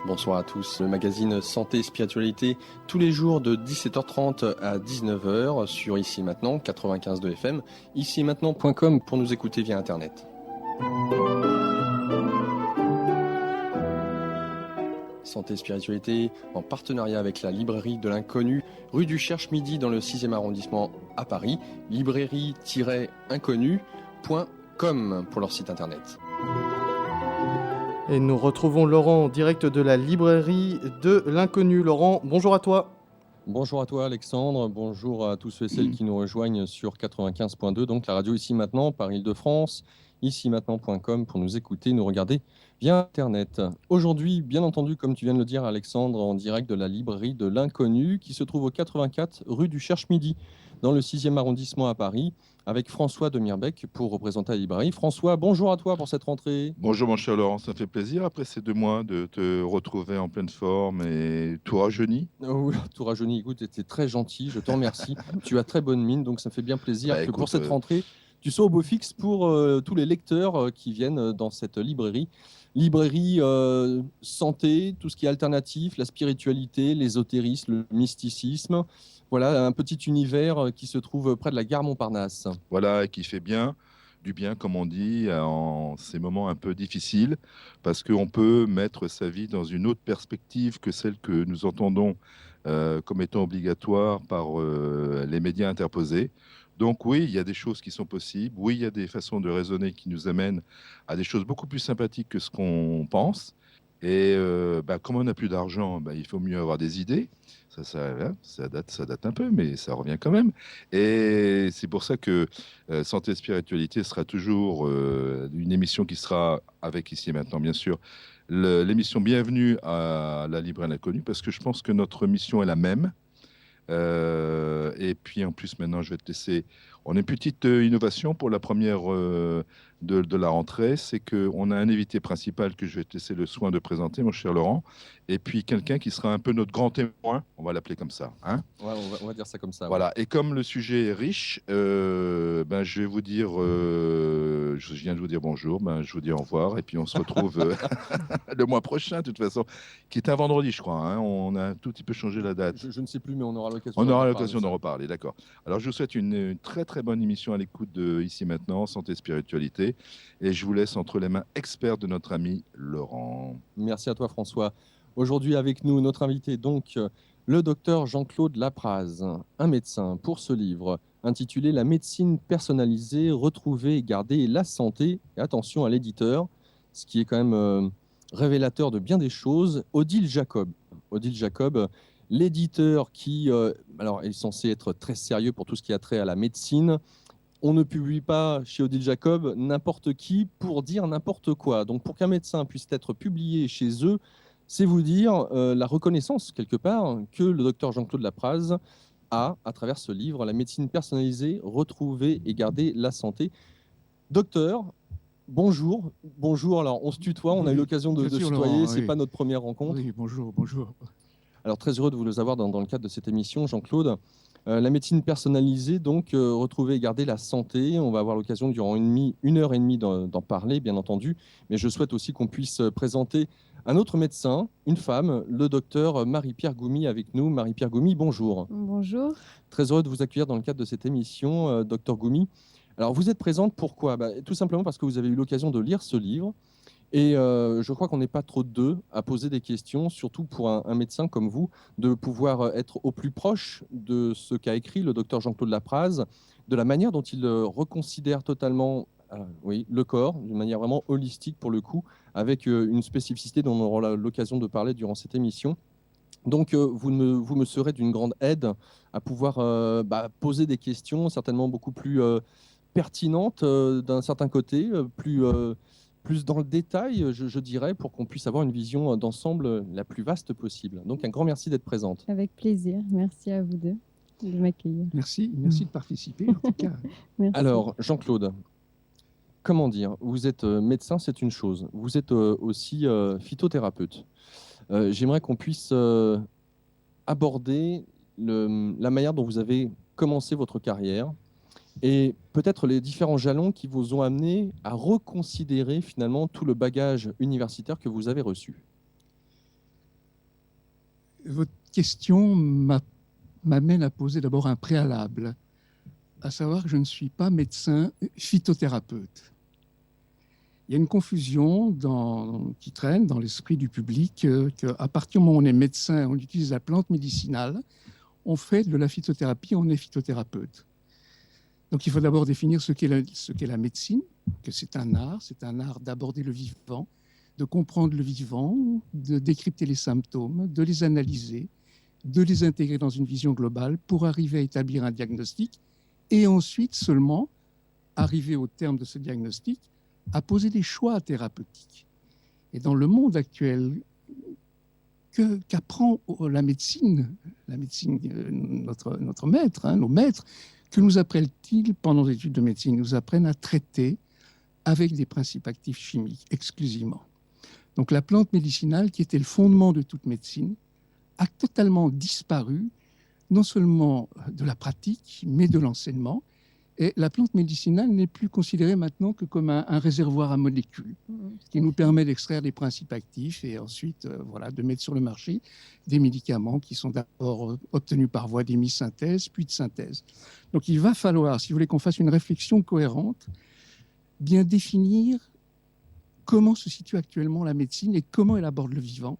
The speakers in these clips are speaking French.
Bonsoir à tous. Le magazine Santé et Spiritualité, tous les jours de 17h30 à 19h sur Ici Maintenant, 95.2 FM, ici-maintenant.com pour nous écouter via Internet. Santé et Spiritualité en partenariat avec la librairie de l'Inconnu, rue du Cherche-Midi dans le 6e arrondissement à Paris, librairie-inconnu.com pour leur site internet. Et nous retrouvons Laurent en direct de la librairie de l'Inconnu. Laurent, bonjour à toi. Bonjour à toi Alexandre, bonjour à tous ceux et celles qui nous rejoignent sur 95.2, donc la radio Ici Maintenant par Île-de-France, ici-maintenant.com pour nous écouter, nous regarder via Internet. Aujourd'hui, bien entendu, comme tu viens de le dire Alexandre, en direct de la librairie de l'Inconnu qui se trouve au 84 rue du Cherche-Midi dans le 6e arrondissement à Paris, avec François de Mirbeck pour représenter la librairie. François, bonjour à toi pour cette rentrée. Bonjour mon cher Laurent, ça fait plaisir après ces 2 mois de te retrouver en pleine forme et tout rajeuni. Oui, tout rajeuni, écoute, tu étais très gentil, je te remercie. Tu as très bonne mine, donc ça me fait bien plaisir que pour cette rentrée, tu sois au beau fixe pour tous les lecteurs qui viennent dans cette librairie. Librairie santé, tout ce qui est alternatif, la spiritualité, l'ésotérisme, le mysticisme. Voilà, un petit univers qui se trouve près de la gare Montparnasse. Voilà, et qui fait bien, du bien comme on dit, en ces moments un peu difficiles, parce qu'on peut mettre sa vie dans une autre perspective que celle que nous entendons comme étant obligatoire par les médias interposés. Donc oui, il y a des choses qui sont possibles, oui, il y a des façons de raisonner qui nous amènent à des choses beaucoup plus sympathiques que ce qu'on pense. Et comme on n'a plus d'argent, il faut mieux avoir des idées. Ça date un peu, mais ça revient quand même. Et c'est pour ça que Santé et Spiritualité sera toujours une émission qui sera avec Ici et Maintenant, bien sûr, l'émission Bienvenue à la Librairie de l'Inconnu, parce que je pense que notre mission est la même. Et puis en plus, maintenant, je vais te laisser. On a une petite innovation pour la première de la rentrée, c'est qu'on a un invité principal que je vais te laisser le soin de présenter, mon cher Laurent, et puis quelqu'un qui sera un peu notre grand témoin, on va l'appeler comme ça. Hein, ouais, on va dire ça comme ça. voilà, ouais. Et comme le sujet est riche, je vais vous dire, je viens de vous dire bonjour, je vous dis au revoir, et puis on se retrouve le mois prochain, de toute façon, qui est un vendredi, je crois. Hein, on a un tout petit peu changé la date. Je ne sais plus, mais on aura l'occasion On aura l'occasion d'en reparler, d'accord. Alors, je vous souhaite une très très bonne émission à l'écoute de Ici Maintenant, Santé et Spiritualité. Et je vous laisse entre les mains expertes de notre ami Laurent. Merci à toi François. Aujourd'hui avec nous, notre invité, donc le docteur Jean-Claude Lapraz, un médecin, pour ce livre intitulé « La médecine personnalisée, retrouver et garder la santé ». Et attention à l'éditeur, ce qui est quand même révélateur de bien des choses, Odile Jacob. Odile Jacob, l'éditeur qui alors, est censé être très sérieux pour tout ce qui a trait à la médecine. On ne publie pas chez Odile Jacob n'importe qui pour dire n'importe quoi. Donc pour qu'un médecin puisse être publié chez eux, c'est vous dire la reconnaissance, quelque part, que le docteur Jean-Claude Lapraz a, à travers ce livre, La médecine personnalisée, retrouver et garder la santé. Docteur, bonjour. Bonjour, alors on se tutoie, on a eu l'occasion de se tutoyer, c'est pas notre première rencontre. Oui, bonjour. Alors très heureux de vous avoir dans le cadre de cette émission, Jean-Claude. La médecine personnalisée, donc retrouver et garder la santé. On va avoir l'occasion durant 1h30 d'en parler, bien entendu. Mais je souhaite aussi qu'on puisse présenter un autre médecin, une femme, le docteur Marie-Pierre Goumy avec nous. Marie-Pierre Goumy, bonjour. Bonjour. Très heureux de vous accueillir dans le cadre de cette émission, docteur Goumy. Alors vous êtes présente pourquoi ? Tout simplement parce que vous avez eu l'occasion de lire ce livre. Et je crois qu'on n'est pas trop deux à poser des questions, surtout pour un médecin comme vous, de pouvoir être au plus proche de ce qu'a écrit le docteur Jean-Claude Lapraz, de la manière dont il reconsidère totalement le corps, d'une manière vraiment holistique pour le coup, avec une spécificité dont on aura l'occasion de parler durant cette émission. Donc vous me serez d'une grande aide à pouvoir poser des questions certainement beaucoup plus pertinentes d'un certain côté, plus dans le détail, je dirais, pour qu'on puisse avoir une vision d'ensemble la plus vaste possible. Donc, un grand merci d'être présente. Avec plaisir. Merci à vous deux de m'accueillir. Merci de participer, en tout cas. Merci. Alors, Jean-Claude, comment dire ? Vous êtes médecin, c'est une chose. Vous êtes aussi phytothérapeute. J'aimerais qu'on puisse aborder la manière dont vous avez commencé votre carrière, et peut-être les différents jalons qui vous ont amené à reconsidérer finalement tout le bagage universitaire que vous avez reçu. Votre question m'amène à poser d'abord un préalable, à savoir que je ne suis pas médecin phytothérapeute. Il y a une confusion qui traîne dans l'esprit du public qu'à partir du moment où on est médecin, on utilise la plante médicinale, on fait de la phytothérapie, on est phytothérapeute. Donc il faut d'abord définir ce qu'est la médecine, que c'est un art d'aborder le vivant, de comprendre le vivant, de décrypter les symptômes, de les analyser, de les intégrer dans une vision globale pour arriver à établir un diagnostic et ensuite seulement arriver au terme de ce diagnostic à poser des choix thérapeutiques. Et dans le monde actuel, qu'apprend la médecine, notre maître, nos maîtres, que nous apprennent-ils pendant les études de médecine? Ils nous apprennent à traiter avec des principes actifs chimiques exclusivement. Donc la plante médicinale, qui était le fondement de toute médecine, a totalement disparu, non seulement de la pratique, mais de l'enseignement. Et la plante médicinale n'est plus considérée maintenant que comme un réservoir à molécules qui nous permet d'extraire des principes actifs et ensuite de mettre sur le marché des médicaments qui sont d'abord obtenus par voie d'hémisynthèse, puis de synthèse. Donc il va falloir, si vous voulez qu'on fasse une réflexion cohérente, bien définir comment se situe actuellement la médecine et comment elle aborde le vivant,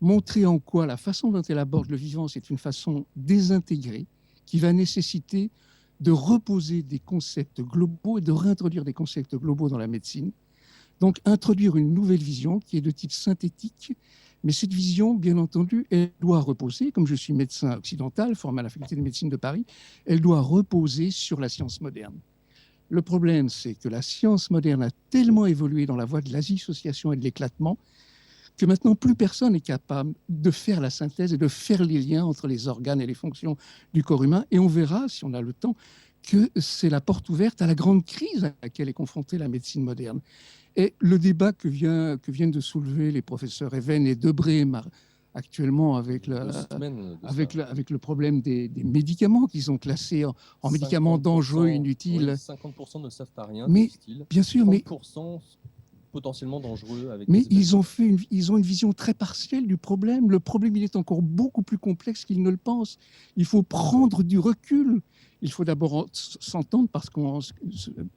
montrer en quoi la façon dont elle aborde le vivant, c'est une façon désintégrée qui va nécessiter de reposer des concepts globaux et de réintroduire des concepts globaux dans la médecine. Donc, introduire une nouvelle vision qui est de type synthétique, mais cette vision, bien entendu, elle doit reposer, comme je suis médecin occidental, formé à la faculté de médecine de Paris, elle doit reposer sur la science moderne. Le problème, c'est que la science moderne a tellement évolué dans la voie de l'association et de l'éclatement que maintenant, plus personne n'est capable de faire la synthèse et de faire les liens entre les organes et les fonctions du corps humain. Et on verra, si on a le temps, que c'est la porte ouverte à la grande crise à laquelle est confrontée la médecine moderne. Et le débat que viennent de soulever les professeurs Even et Debré actuellement avec le problème des médicaments qui sont classés en médicaments dangereux, inutiles. Oui, 50% ne savent pas rien, mais, bien sûr, 30% potentiellement dangereux. Mais ils ont une vision très partielle du problème. Le problème, il est encore beaucoup plus complexe qu'ils ne le pensent. Il faut prendre du recul. Il faut d'abord s'entendre parce qu'on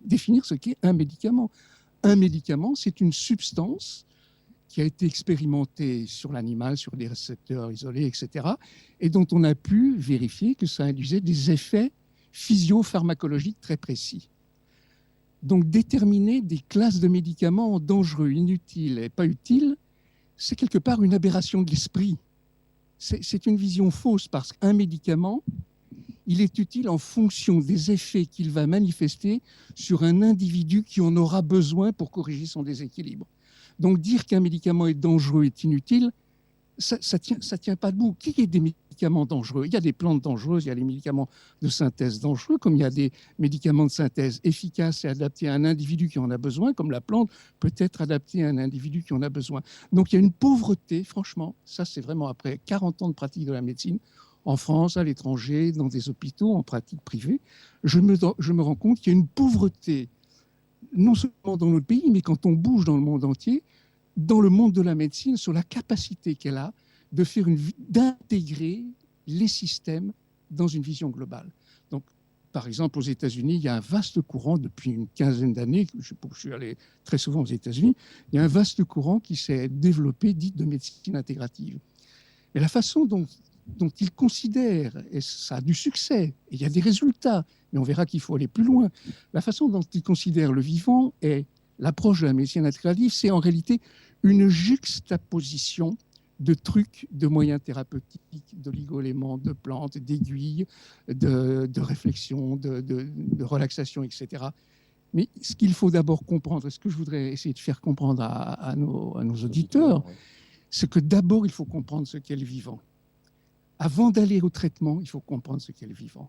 définir ce qu'est un médicament. Un médicament, c'est une substance qui a été expérimentée sur l'animal, sur des récepteurs isolés, etc., et dont on a pu vérifier que ça induisait des effets physio-pharmacologiques très précis. Donc, déterminer des classes de médicaments dangereux, inutiles et pas utiles, c'est quelque part une aberration de l'esprit. C'est une vision fausse parce qu'un médicament, il est utile en fonction des effets qu'il va manifester sur un individu qui en aura besoin pour corriger son déséquilibre. Donc, dire qu'un médicament est dangereux est inutile, ça tient pas debout. Qui est des médicaments dangereux? Il y a des plantes dangereuses, il y a les médicaments de synthèse dangereux, comme il y a des médicaments de synthèse efficaces et adaptés à un individu qui en a besoin, comme la plante peut être adaptée à un individu qui en a besoin. Donc il y a une pauvreté, franchement, ça c'est vraiment après 40 ans de pratique de la médecine, en France, à l'étranger, dans des hôpitaux, en pratique privée, je me rends compte qu'il y a une pauvreté, non seulement dans notre pays, mais quand on bouge dans le monde entier, dans le monde de la médecine, sur la capacité qu'elle a d'intégrer les systèmes dans une vision globale. Donc, par exemple, aux États-Unis, il y a un vaste courant, depuis une quinzaine d'années, je suis allé très souvent aux États-Unis, il y a un vaste courant qui s'est développé, dit de médecine intégrative. Mais la façon dont ils considèrent, et ça a du succès, et il y a des résultats, mais on verra qu'il faut aller plus loin, la façon dont ils considèrent le vivant et l'approche de la médecine intégrative, c'est en réalité une juxtaposition de trucs, de moyens thérapeutiques, d'oligo-éléments, de plantes, d'aiguilles, de réflexion, de relaxation, etc. Mais ce qu'il faut d'abord comprendre, et ce que je voudrais essayer de faire comprendre à nos auditeurs, c'est que d'abord, il faut comprendre ce qu'est le vivant. Avant d'aller au traitement, il faut comprendre ce qu'est le vivant.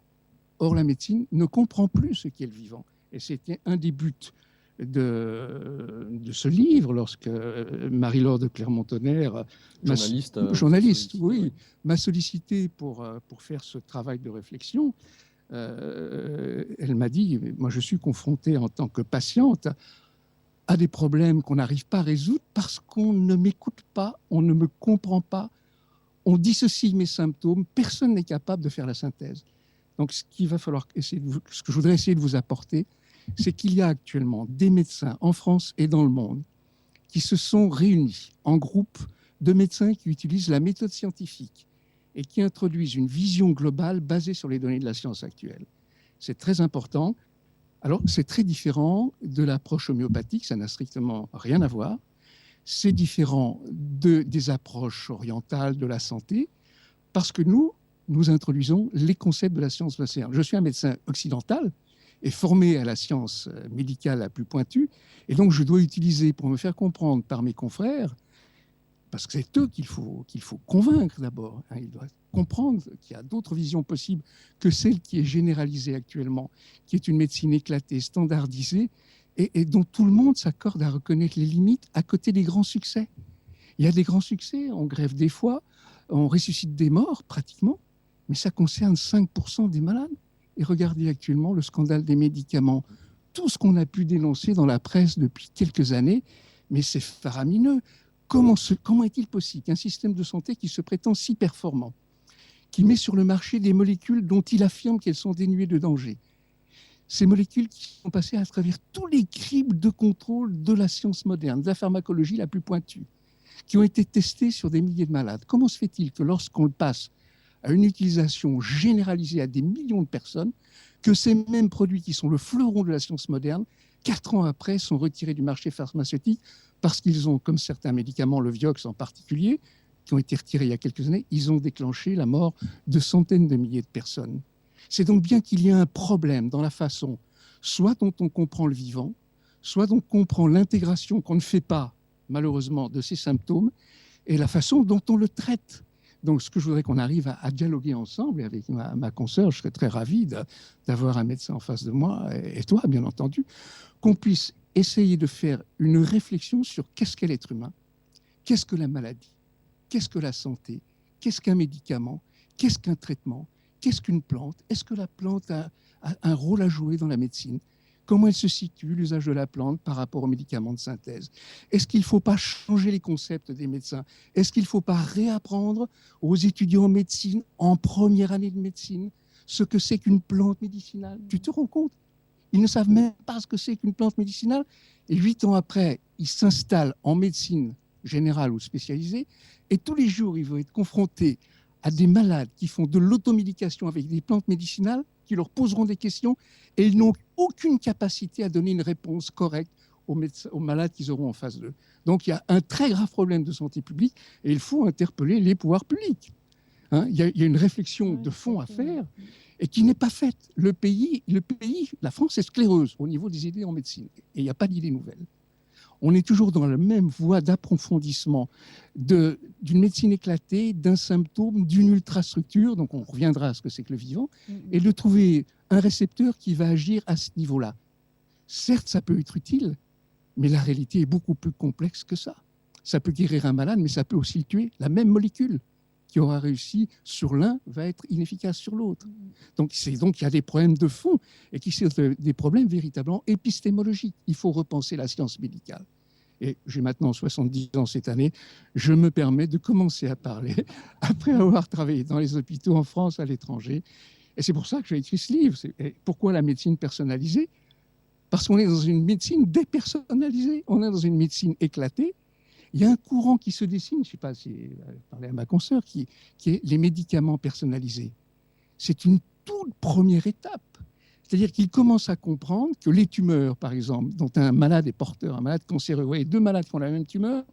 Or, la médecine ne comprend plus ce qu'est le vivant. Et c'était un des buts de ce livre, lorsque Marie-Laure de Clermont-Tonnerre, journaliste, oui, m'a sollicité pour faire ce travail de réflexion. Elle m'a dit, moi je suis confronté en tant que patiente à des problèmes qu'on n'arrive pas à résoudre parce qu'on ne m'écoute pas, on ne me comprend pas, on dissocie mes symptômes, personne n'est capable de faire la synthèse. Donc, ce que je voudrais essayer de vous apporter, c'est qu'il y a actuellement des médecins en France et dans le monde qui se sont réunis en groupe de médecins qui utilisent la méthode scientifique et qui introduisent une vision globale basée sur les données de la science actuelle. C'est très important. Alors, c'est très différent de l'approche homéopathique, ça n'a strictement rien à voir. C'est différent des approches orientales de la santé, parce que nous introduisons les concepts de la science moderne. Je suis un médecin occidental et formé à la science médicale la plus pointue, et donc je dois utiliser, pour me faire comprendre par mes confrères, parce que c'est eux qu'il faut convaincre d'abord. Hein, ils doivent comprendre qu'il y a d'autres visions possibles que celle qui est généralisée actuellement, qui est une médecine éclatée, standardisée, et dont tout le monde s'accorde à reconnaître les limites à côté des grands succès. Il y a des grands succès, on greffe des foies, on ressuscite des morts pratiquement, mais ça concerne 5% des malades. Et regardez actuellement le scandale des médicaments, tout ce qu'on a pu dénoncer dans la presse depuis quelques années, mais c'est faramineux. Comment est-il possible qu'un système de santé qui se prétend si performant, qui met sur le marché des molécules dont il affirme qu'elles sont dénuées de danger, ces molécules qui sont passées à travers tous les cribles de contrôle de la science moderne, de la pharmacologie la plus pointue, qui ont été testées sur des milliers de malades, comment se fait-il que lorsqu'on le passe à une utilisation généralisée à des millions de personnes, que ces mêmes produits qui sont le fleuron de la science moderne, 4 ans après, sont retirés du marché pharmaceutique parce qu'ils ont, comme certains médicaments, le Vioxx en particulier, qui ont été retirés il y a quelques années, ils ont déclenché la mort de centaines de milliers de personnes. C'est donc bien qu'il y a un problème dans la façon, soit dont on comprend le vivant, soit dont on comprend l'intégration qu'on ne fait pas, malheureusement, de ces symptômes, et la façon dont on le traite. Donc, ce que je voudrais qu'on arrive à dialoguer ensemble, et avec ma consoeur, je serais très ravi d'avoir un médecin en face de moi, et toi, bien entendu, qu'on puisse essayer de faire une réflexion sur qu'est-ce qu'est l'être humain, qu'est-ce que la maladie, qu'est-ce que la santé, qu'est-ce qu'un médicament, qu'est-ce qu'un traitement, qu'est-ce qu'une plante, est-ce que la plante a un rôle à jouer dans la médecine, comment elle se situe, l'usage de la plante par rapport aux médicaments de synthèse. Est-ce qu'il ne faut pas changer les concepts des médecins? Est-ce qu'il ne faut pas réapprendre aux étudiants en médecine, en première année de médecine, ce que c'est qu'une plante médicinale? Tu te rends compte? Ils ne savent même pas ce que c'est qu'une plante médicinale. Et 8 ans après, ils s'installent en médecine générale ou spécialisée, et tous les jours, ils vont être confrontés à des malades qui font de l'automédication avec des plantes médicinales, qui leur poseront des questions, et ils n'ont aucune capacité à donner une réponse correcte aux malades qu'ils auront en face d'eux. Donc il y a un très grave problème de santé publique, et il faut interpeller les pouvoirs publics. Hein, il y a une réflexion de fond à faire, et qui n'est pas faite. Le pays, la France est scléreuse au niveau des idées en médecine, et il n'y a pas d'idées nouvelles. On est toujours dans la même voie d'approfondissement d'une médecine éclatée, d'un symptôme, d'une ultrastructure, donc on reviendra à ce que c'est que le vivant, et de trouver un récepteur qui va agir à ce niveau-là. Certes, ça peut être utile, mais la réalité est beaucoup plus complexe que ça. Ça peut guérir un malade, mais ça peut aussi le tuer. La même molécule qui aura réussi sur l'un va être inefficace sur l'autre. Donc il y a des problèmes de fond et qui sont des problèmes véritablement épistémologiques. Il faut repenser la science médicale. Et j'ai maintenant 70 ans cette année, je me permets de commencer à parler après avoir travaillé dans les hôpitaux en France, à l'étranger. Et c'est pour ça que j'ai écrit ce livre. Pourquoi la médecine personnalisée? Parce qu'on est dans une médecine dépersonnalisée, on est dans une médecine éclatée. Il y a un courant qui se dessine, je ne sais pas si je parlais à ma consoeur, qui est les médicaments personnalisés. C'est une toute première étape. C'est-à-dire qu'il commence à comprendre que les tumeurs, par exemple, dont un malade est porteur, un malade cancéreux, vous voyez, 2 malades qui ont la même tumeur,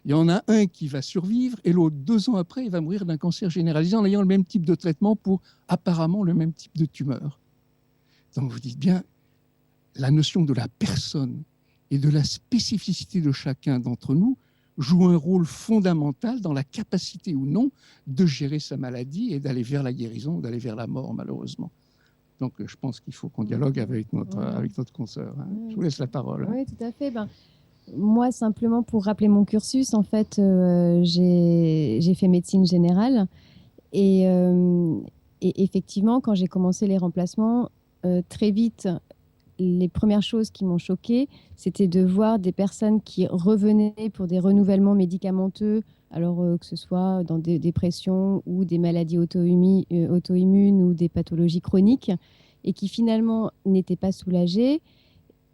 il y en a un qui va survivre et l'autre, 2 ans après, il va mourir d'un cancer généralisé en ayant le même type de traitement pour apparemment le même type de tumeur. Donc vous dites bien, la notion de la personne et de la spécificité de chacun d'entre nous joue un rôle fondamental dans la capacité ou non de gérer sa maladie et d'aller vers la guérison, d'aller vers la mort, malheureusement. Donc, je pense qu'il faut qu'on dialogue avec notre consoeur. Hein. Je vous laisse la parole. Oui, tout à fait. Moi, simplement pour rappeler mon cursus, en fait, j'ai fait médecine générale. Et effectivement, quand j'ai commencé les remplacements, très vite, les premières choses qui m'ont choquée, c'était de voir des personnes qui revenaient pour des renouvellements médicamenteux, alors que ce soit dans des dépressions ou des maladies auto-immunes ou des pathologies chroniques, et qui finalement n'étaient pas soulagées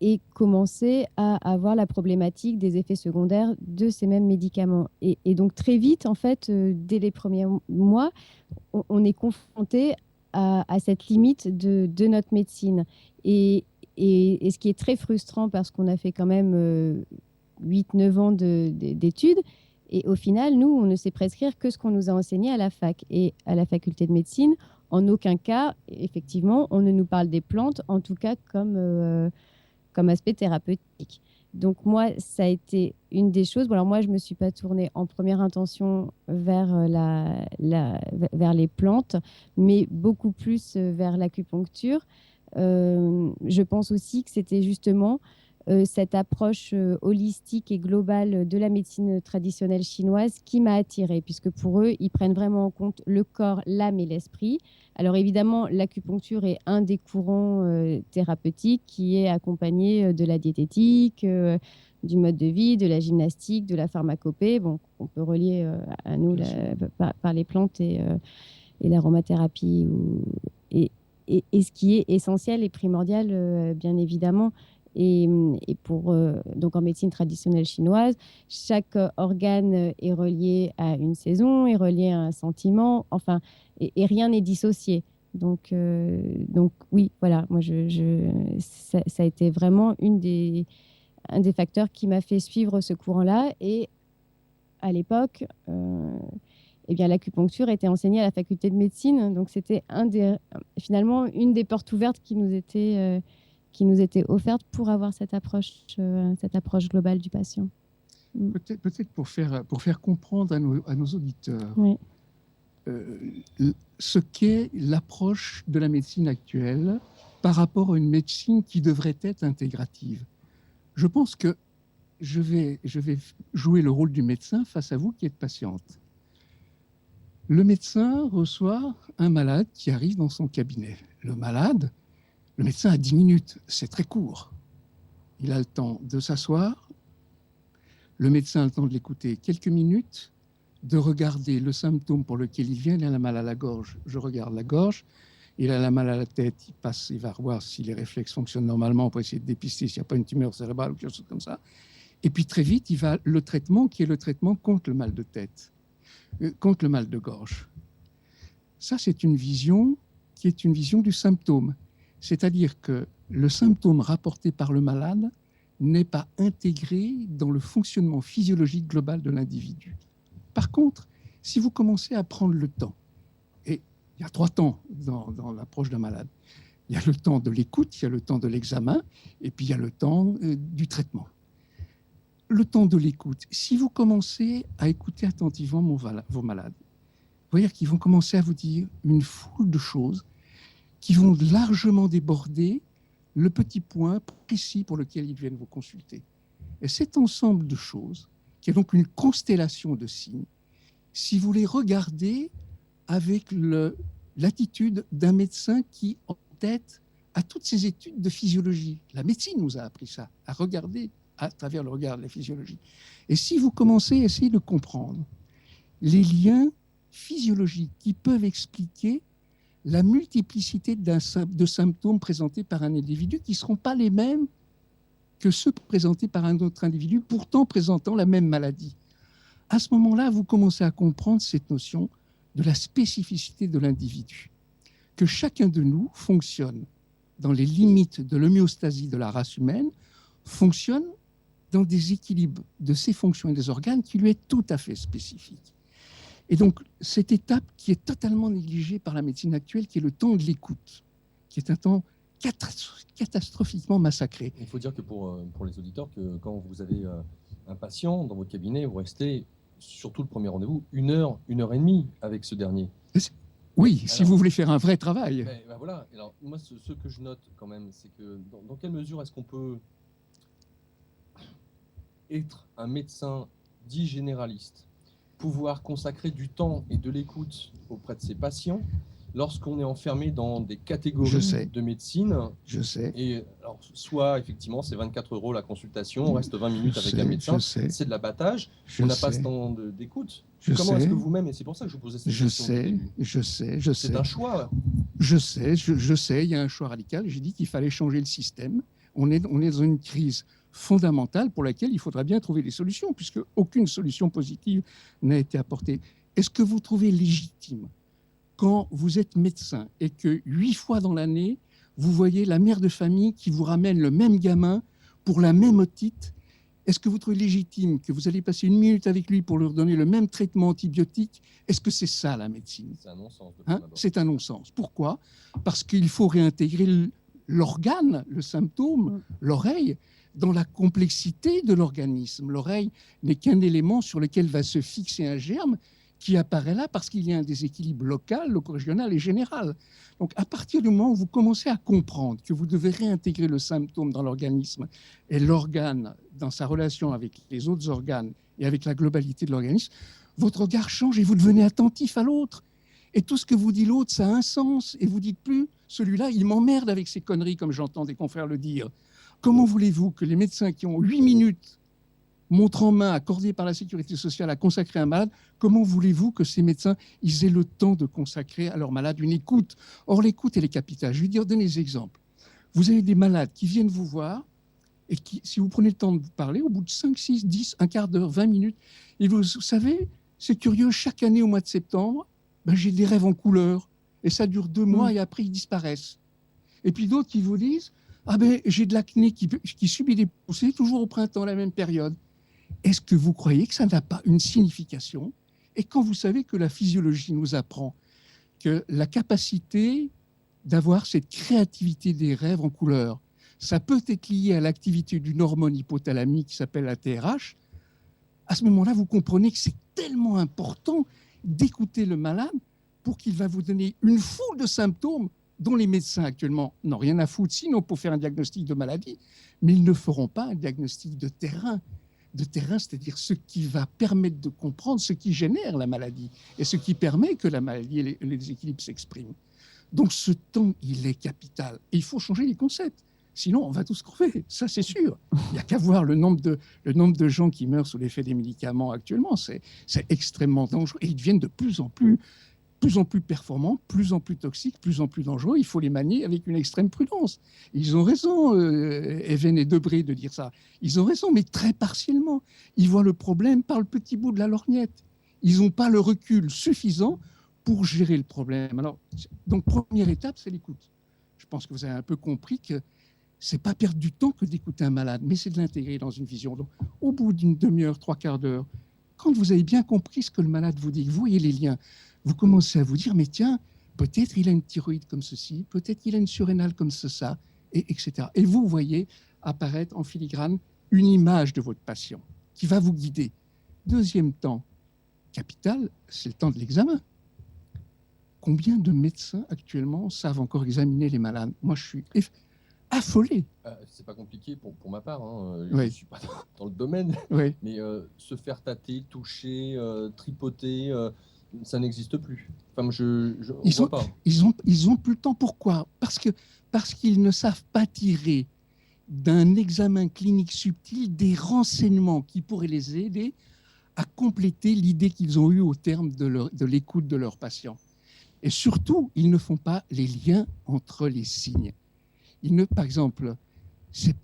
et commençaient à avoir la problématique des effets secondaires de ces mêmes médicaments. Et donc très vite, en fait, dès les premiers mois, on est confronté à cette limite de notre médecine. Et ce qui est très frustrant parce qu'on a fait quand même 8-9 ans d'études. Et au final, nous, on ne sait prescrire que ce qu'on nous a enseigné à la fac et à la faculté de médecine. En aucun cas, effectivement, on ne nous parle des plantes, en tout cas comme aspect thérapeutique. Donc moi, ça a été une des choses. Bon, alors moi, je ne me suis pas tournée en première intention vers, vers les plantes, mais beaucoup plus vers l'acupuncture. Je pense aussi que c'était justement cette approche holistique et globale de la médecine traditionnelle chinoise qui m'a attirée, puisque pour eux, ils prennent vraiment en compte le corps, l'âme et l'esprit. Alors évidemment, l'acupuncture est un des courants thérapeutiques qui est accompagné de la diététique, du mode de vie, de la gymnastique, de la pharmacopée, bon, on peut relier à nous par les plantes et l'aromathérapie. Et ce qui est essentiel et primordial, bien évidemment. Et pour, donc en médecine traditionnelle chinoise, chaque organe est relié à une saison, est relié à un sentiment, enfin, et rien n'est dissocié. Donc oui, voilà, moi, ça a été vraiment un des facteurs qui m'a fait suivre ce courant-là. Et à l'époque, eh bien, l'acupuncture était enseignée à la faculté de médecine. Donc, c'était finalement une des portes ouvertes qui nous était offerte pour avoir cette approche globale du patient. Peut-être pour faire comprendre à nos auditeurs Oui. Ce qu'est l'approche de la médecine actuelle par rapport à une médecine qui devrait être intégrative. Je pense que je vais jouer le rôle du médecin face à vous qui êtes patiente. Le médecin reçoit un malade qui arrive dans son cabinet. Le médecin a 10 minutes, c'est très court. Il a le temps de s'asseoir, le médecin a le temps de l'écouter quelques minutes, de regarder le symptôme pour lequel il vient. Il a la mal à la gorge, je regarde la gorge. Il a la mal à la tête, il va voir si les réflexes fonctionnent normalement pour essayer de dépister s'il n'y a pas une tumeur cérébrale ou quelque chose comme ça. Et puis très vite, il va le traitement qui est le traitement contre le mal de tête, contre le mal de gorge. Ça, c'est une vision qui est une vision du symptôme. C'est-à-dire que le symptôme rapporté par le malade n'est pas intégré dans le fonctionnement physiologique global de l'individu. Par contre, si vous commencez à prendre le temps, et il y a 3 temps dans l'approche d'un malade, il y a le temps de l'écoute, il y a le temps de l'examen, et puis il y a le temps du traitement. Le temps de l'écoute, si vous commencez à écouter attentivement vos malades, vous voyez qu'ils vont commencer à vous dire une foule de choses qui vont largement déborder le petit point précis pour lequel ils viennent vous consulter. Et cet ensemble de choses, qui est donc une constellation de signes, si vous les regardez avec l'attitude d'un médecin qui, en tête, a toutes ces études de physiologie. La médecine nous a appris ça, à regarder à travers le regard de la physiologie. Et si vous commencez à essayer de comprendre les liens physiologiques qui peuvent expliquer la multiplicité de symptômes présentés par un individu qui ne seront pas les mêmes que ceux présentés par un autre individu, pourtant présentant la même maladie. À ce moment-là, vous commencez à comprendre cette notion de la spécificité de l'individu, que chacun de nous fonctionne dans les limites de l'homéostasie de la race humaine, fonctionne dans des équilibres de ses fonctions et des organes qui lui est tout à fait spécifique. Et donc, cette étape qui est totalement négligée par la médecine actuelle, qui est le temps de l'écoute, qui est un temps catastrophiquement massacré. Il faut dire que pour les auditeurs, que quand vous avez un patient dans votre cabinet, vous restez, surtout le premier rendez-vous, 1 heure, 1 heure et demie avec ce dernier. Oui, Alors, si vous voulez faire un vrai travail. Ben voilà. Alors, moi, ce que je note quand même, c'est que dans quelle mesure est-ce qu'on peut être un médecin dit généraliste, pouvoir consacrer du temps et de l'écoute auprès de ses patients, lorsqu'on est enfermé dans des Je catégories sais. de médecine, Je sais. et alors, soit effectivement c'est 24 € la consultation, on reste 20 minutes avec un Je médecin, sais. c'est de l'abattage, Je on n'a pas ce sais. temps d'écoute. Je Comment est-ce sais. que vous-même, et c'est pour ça que je vous posais cette Je question au sais. début, Je sais. Je c'est sais. un choix. Je sais, il y a un choix radical. J'ai dit qu'il fallait changer le système. On est dans une crise fondamentale pour laquelle il faudra bien trouver des solutions, puisque aucune solution positive n'a été apportée. Est-ce que vous trouvez légitime, quand vous êtes médecin et que 8 fois dans l'année, vous voyez la mère de famille qui vous ramène le même gamin pour la même otite, est-ce que vous trouvez légitime que vous allez passer 1 minute avec lui pour leur donner le même traitement antibiotique? Est-ce que c'est ça la médecine? C'est un non-sens. C'est un non-sens. Pourquoi? Parce qu'il faut réintégrer l'organe, le symptôme, l'oreille, dans la complexité de l'organisme. L'oreille n'est qu'un élément sur lequel va se fixer un germe qui apparaît là parce qu'il y a un déséquilibre local, régional et général. Donc, à partir du moment où vous commencez à comprendre que vous devez réintégrer le symptôme dans l'organisme et l'organe dans sa relation avec les autres organes et avec la globalité de l'organisme, votre regard change et vous devenez attentif à l'autre. Et tout ce que vous dit l'autre, ça a un sens. Et vous dites plus, celui-là, il m'emmerde avec ses conneries, comme j'entends des confrères le dire. Comment voulez-vous que les médecins qui ont 8 minutes, montre en main, accordées par la sécurité sociale, à consacrer un malade, comment voulez-vous que ces médecins, ils aient le temps de consacrer à leur malade une écoute? Or, l'écoute, elle est capitale. Je vais dire, donner des exemples. Vous avez des malades qui viennent vous voir et qui, si vous prenez le temps de vous parler, au bout de 5, 6, 10, un quart d'heure, 20 minutes, et vous savez, c'est curieux, chaque année au mois de septembre, j'ai des rêves en couleur, et ça dure 2 mois, et après ils disparaissent. Et puis d'autres qui vous disent, j'ai de l'acné qui subit des poussées, toujours au printemps, à la même période. Est-ce que vous croyez que ça n'a pas une signification? Et quand vous savez que la physiologie nous apprend que la capacité d'avoir cette créativité des rêves en couleur, ça peut être lié à l'activité d'une hormone hypothalamique qui s'appelle la TRH, à ce moment-là, vous comprenez que c'est tellement important d'écouter le malade pour qu'il va vous donner une foule de symptômes dont les médecins actuellement n'ont rien à foutre, sinon pour faire un diagnostic de maladie, mais ils ne feront pas un diagnostic de terrain, c'est-à-dire ce qui va permettre de comprendre ce qui génère la maladie et ce qui permet que la maladie et les déséquilibres s'expriment. Donc ce temps, il est capital. Et il faut changer les concepts. Sinon, on va tous crever, ça c'est sûr. Il n'y a qu'à voir le nombre de gens qui meurent sous l'effet des médicaments actuellement. C'est extrêmement dangereux. Et ils deviennent de plus en plus performants, plus en plus toxiques, plus en plus dangereux. Il faut les manier avec une extrême prudence. Ils ont raison, Even et Debré, de dire ça. Ils ont raison, mais très partiellement. Ils voient le problème par le petit bout de la lorgnette. Ils n'ont pas le recul suffisant pour gérer le problème. Alors, donc, première étape, c'est l'écoute. Je pense que vous avez un peu compris que c'est pas perdre du temps que d'écouter un malade, mais c'est de l'intégrer dans une vision. Donc, au bout d'une demi-heure, 3/4 d'heure, quand vous avez bien compris ce que le malade vous dit, vous voyez les liens, vous commencez à vous dire, mais tiens, peut-être il a une thyroïde comme ceci, peut-être il a une surrénale comme ça, etc. Et vous voyez apparaître en filigrane une image de votre patient qui va vous guider. Deuxième temps capital, c'est le temps de l'examen. Combien de médecins actuellement savent encore examiner les malades? Moi, je suis affolé. C'est pas compliqué pour ma part, Oui. je ne suis pas dans le domaine, Oui. mais se faire tâter, toucher, tripoter, ça n'existe plus. Enfin, on voit pas. Ils ont plus le temps. Pourquoi? Parce qu'ils ne savent pas tirer d'un examen clinique subtil des renseignements qui pourraient les aider à compléter l'idée qu'ils ont eue au terme de l'écoute de leurs patients. Et surtout, ils ne font pas les liens entre les signes. Par exemple,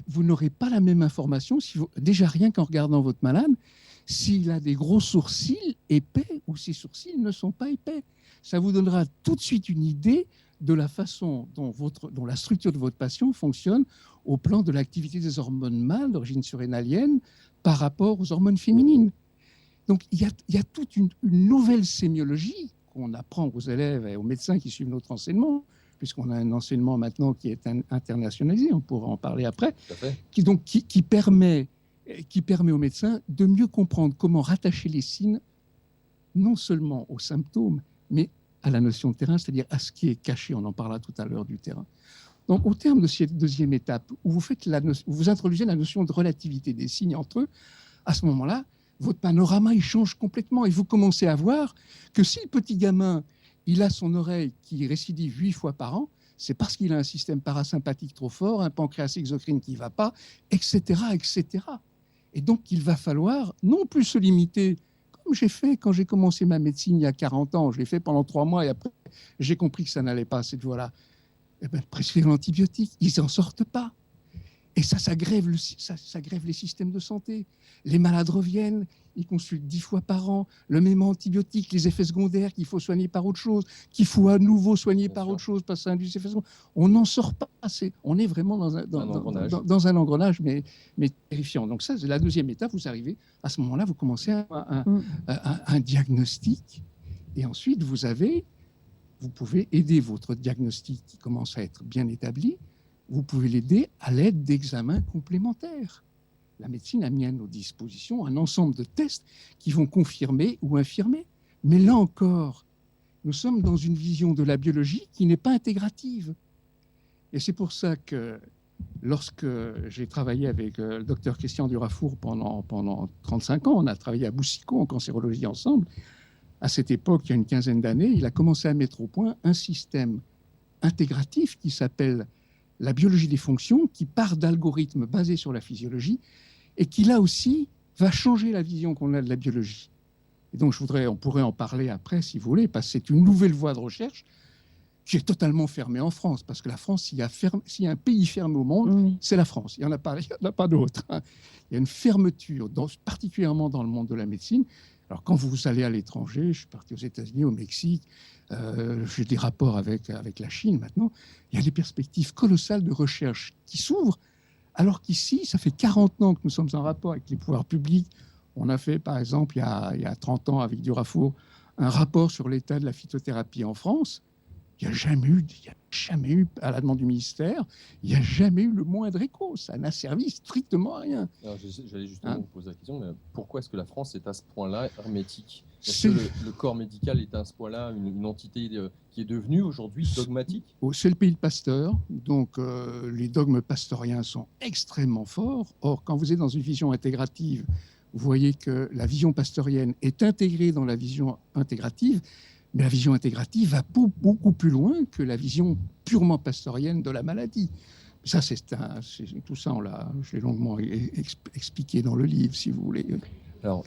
vous n'aurez pas la même information, déjà rien qu'en regardant votre malade, s'il a des gros sourcils épais ou ses sourcils ne sont pas épais. Ça vous donnera tout de suite une idée de la façon dont la structure de votre patient fonctionne au plan de l'activité des hormones mâles d'origine surrénalienne par rapport aux hormones féminines. Donc il y a toute une nouvelle sémiologie qu'on apprend aux élèves et aux médecins qui suivent notre enseignement, puisqu'on a un enseignement maintenant qui est internationalisé, on pourra en parler après, qui permet aux médecins de mieux comprendre comment rattacher les signes non seulement aux symptômes, mais à la notion de terrain, c'est-à-dire à ce qui est caché, on en parlera tout à l'heure du terrain. Donc au terme de cette deuxième étape, où vous introduisez la notion de relativité des signes entre eux, à ce moment-là, votre panorama il change complètement et vous commencez à voir que si le petit gamin il a son oreille qui récidive 8 fois par an, c'est parce qu'il a un système parasympathique trop fort, un pancréas exocrine qui ne va pas, etc., etc. Et donc, il va falloir non plus se limiter, comme j'ai fait quand j'ai commencé ma médecine il y a 40 ans. Je l'ai fait pendant 3 mois et après, j'ai compris que ça n'allait pas cette voie-là. Eh ben, prescrire l'antibiotique, ils n'en sortent pas. Et ça grève les systèmes de santé. Les malades reviennent, ils consultent 10 fois par an, le même antibiotique, les effets secondaires qu'il faut soigner par autre chose, qu'il faut à nouveau soigner par autre chose parce que ça induit des effets secondaires. On n'en sort pas. On est vraiment dans un engrenage, mais terrifiant. Donc ça, c'est la deuxième étape. Vous arrivez, à ce moment-là, vous commencez un diagnostic. Et ensuite, vous pouvez aider votre diagnostic qui commence à être bien établi. Vous pouvez l'aider à l'aide d'examens complémentaires. La médecine a mis à nos dispositions un ensemble de tests qui vont confirmer ou infirmer. Mais là encore, nous sommes dans une vision de la biologie qui n'est pas intégrative. Et c'est pour ça que lorsque j'ai travaillé avec le docteur Christian Durafour pendant 35 ans, on a travaillé à Boussicot en cancérologie ensemble. À cette époque, il y a une quinzaine d'années, il a commencé à mettre au point un système intégratif qui s'appelle la biologie des fonctions, qui part d'algorithmes basés sur la physiologie et qui, là aussi, va changer la vision qu'on a de la biologie. Et donc, on pourrait en parler après, si vous voulez, parce que c'est une nouvelle voie de recherche qui est totalement fermée en France, parce que la France, s'il y a un pays fermé au monde, c'est la France. Il n'y en a pas d'autre. Il y a une fermeture, particulièrement dans le monde de la médecine. Alors, quand vous allez à l'étranger, je suis parti aux États-Unis, au Mexique, j'ai des rapports avec la Chine maintenant, il y a des perspectives colossales de recherche qui s'ouvrent, alors qu'ici, ça fait 40 ans que nous sommes en rapport avec les pouvoirs publics. On a fait, par exemple, il y a 30 ans, avec Durafour, un rapport sur l'état de la phytothérapie en France. Il n'y a jamais eu, à la demande du ministère, il n'y a jamais eu le moindre écho. Ça n'a servi strictement à rien. Alors, j'allais justement vous poser la question, mais pourquoi est-ce que la France est à ce point-là hermétique ? Est-ce que le corps médical est à ce point-là une entité qui est devenue aujourd'hui dogmatique ? C'est le pays de Pasteur, donc les dogmes pasteuriens sont extrêmement forts. Or, quand vous êtes dans une vision intégrative, vous voyez que la vision pasteurienne est intégrée dans la vision intégrative, mais la vision intégrative va beaucoup plus loin que la vision purement pasteurienne de la maladie. Ça, tout ça, je l'ai longuement expliqué dans le livre, si vous voulez. Alors,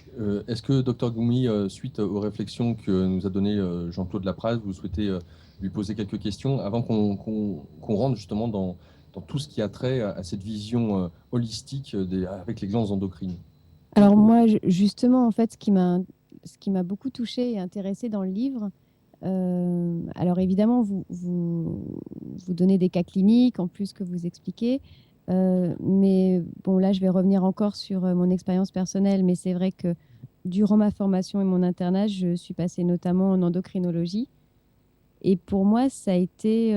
est-ce que, Dr Goumi, suite aux réflexions que nous a données Jean-Claude Lapraz, vous souhaitez lui poser quelques questions avant qu'on rentre justement dans tout ce qui a trait à cette vision holistique avec les glandes endocrines ? Alors moi, justement, en fait, ce qui m'a beaucoup touchée et intéressée dans le livre, alors évidemment, vous donnez des cas cliniques en plus que vous expliquez, mais bon, là, je vais revenir encore sur mon expérience personnelle, mais c'est vrai que durant ma formation et mon internat, je suis passée notamment en endocrinologie. Et pour moi, ça a été,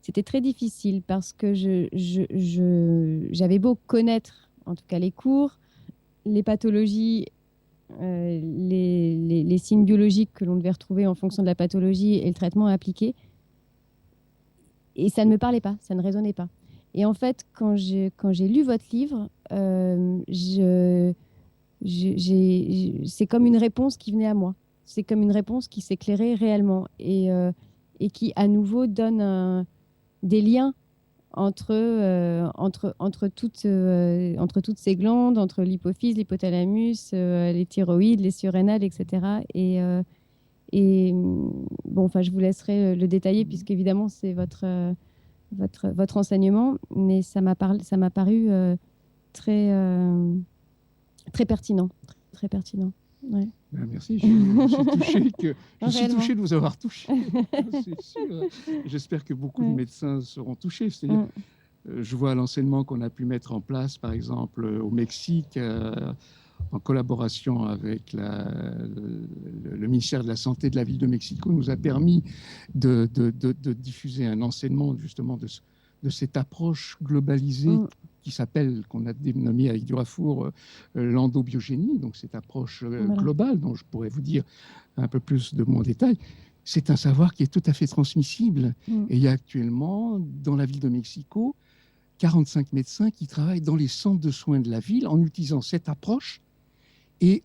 c'était très difficile parce que j'avais beau connaître, en tout cas les cours, les pathologies, les signes biologiques que l'on devait retrouver en fonction de la pathologie et le traitement appliqué. Et ça ne me parlait pas, ça ne résonnait pas. Et en fait, quand j'ai lu votre livre, c'est comme une réponse qui venait à moi. C'est comme une réponse qui s'éclairait réellement et qui, à nouveau, donne des liens entre toutes ces glandes, entre l'hypophyse, l'hypothalamus, les thyroïdes, les surrénales, etc. Et bon, enfin, je vous laisserai le détailler puisque évidemment c'est votre enseignement, mais ça m'a paru très pertinent, très pertinent. Ouais. Merci, je suis touché de vous avoir touché, c'est sûr. J'espère que beaucoup de médecins seront touchés. C'est-à-dire, je vois l'enseignement qu'on a pu mettre en place, par exemple, au Mexique, en collaboration avec le ministère de la Santé de la ville de Mexico, nous a permis de diffuser un enseignement justement de cette approche globalisée qu'on a dénommée avec Durafour l'endobiogénie, donc cette approche globale dont je pourrais vous dire un peu plus de mon détail. C'est un savoir qui est tout à fait transmissible. Et il y a actuellement, dans la ville de Mexico, 45 médecins qui travaillent dans les centres de soins de la ville en utilisant cette approche. Et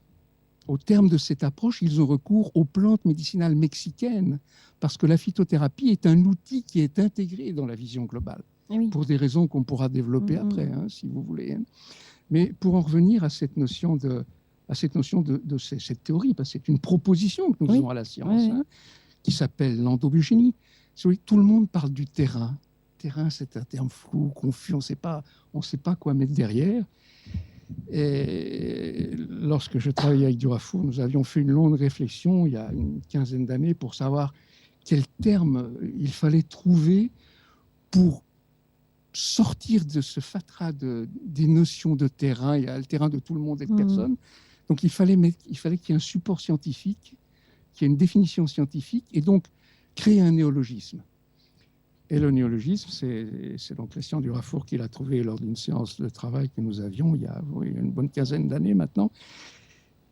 au terme de cette approche, ils ont recours aux plantes médicinales mexicaines, parce que la phytothérapie est un outil qui est intégré dans la vision globale, Oui. pour des raisons qu'on pourra développer après, hein, si vous voulez. Hein. Mais pour en revenir à cette notion de cette théorie, parce que c'est une proposition que nous faisons à la science, Oui. hein, qui s'appelle l'endobiogénie. Tout le monde parle du terrain. Terrain, c'est un terme flou, confus, on ne sait pas quoi mettre derrière. Et lorsque je travaillais avec Durafour, nous avions fait une longue réflexion il y a une quinzaine d'années pour savoir quel terme il fallait trouver pour sortir de ce fatras des notions de terrain. Il y a le terrain de tout le monde et de personne. Donc il fallait qu'il y ait un support scientifique, qu'il y ait une définition scientifique, et donc créer un néologisme. Et le néologisme, c'est donc Christian Durafour qui l'a trouvé lors d'une séance de travail que nous avions il y a une bonne quinzaine d'années maintenant.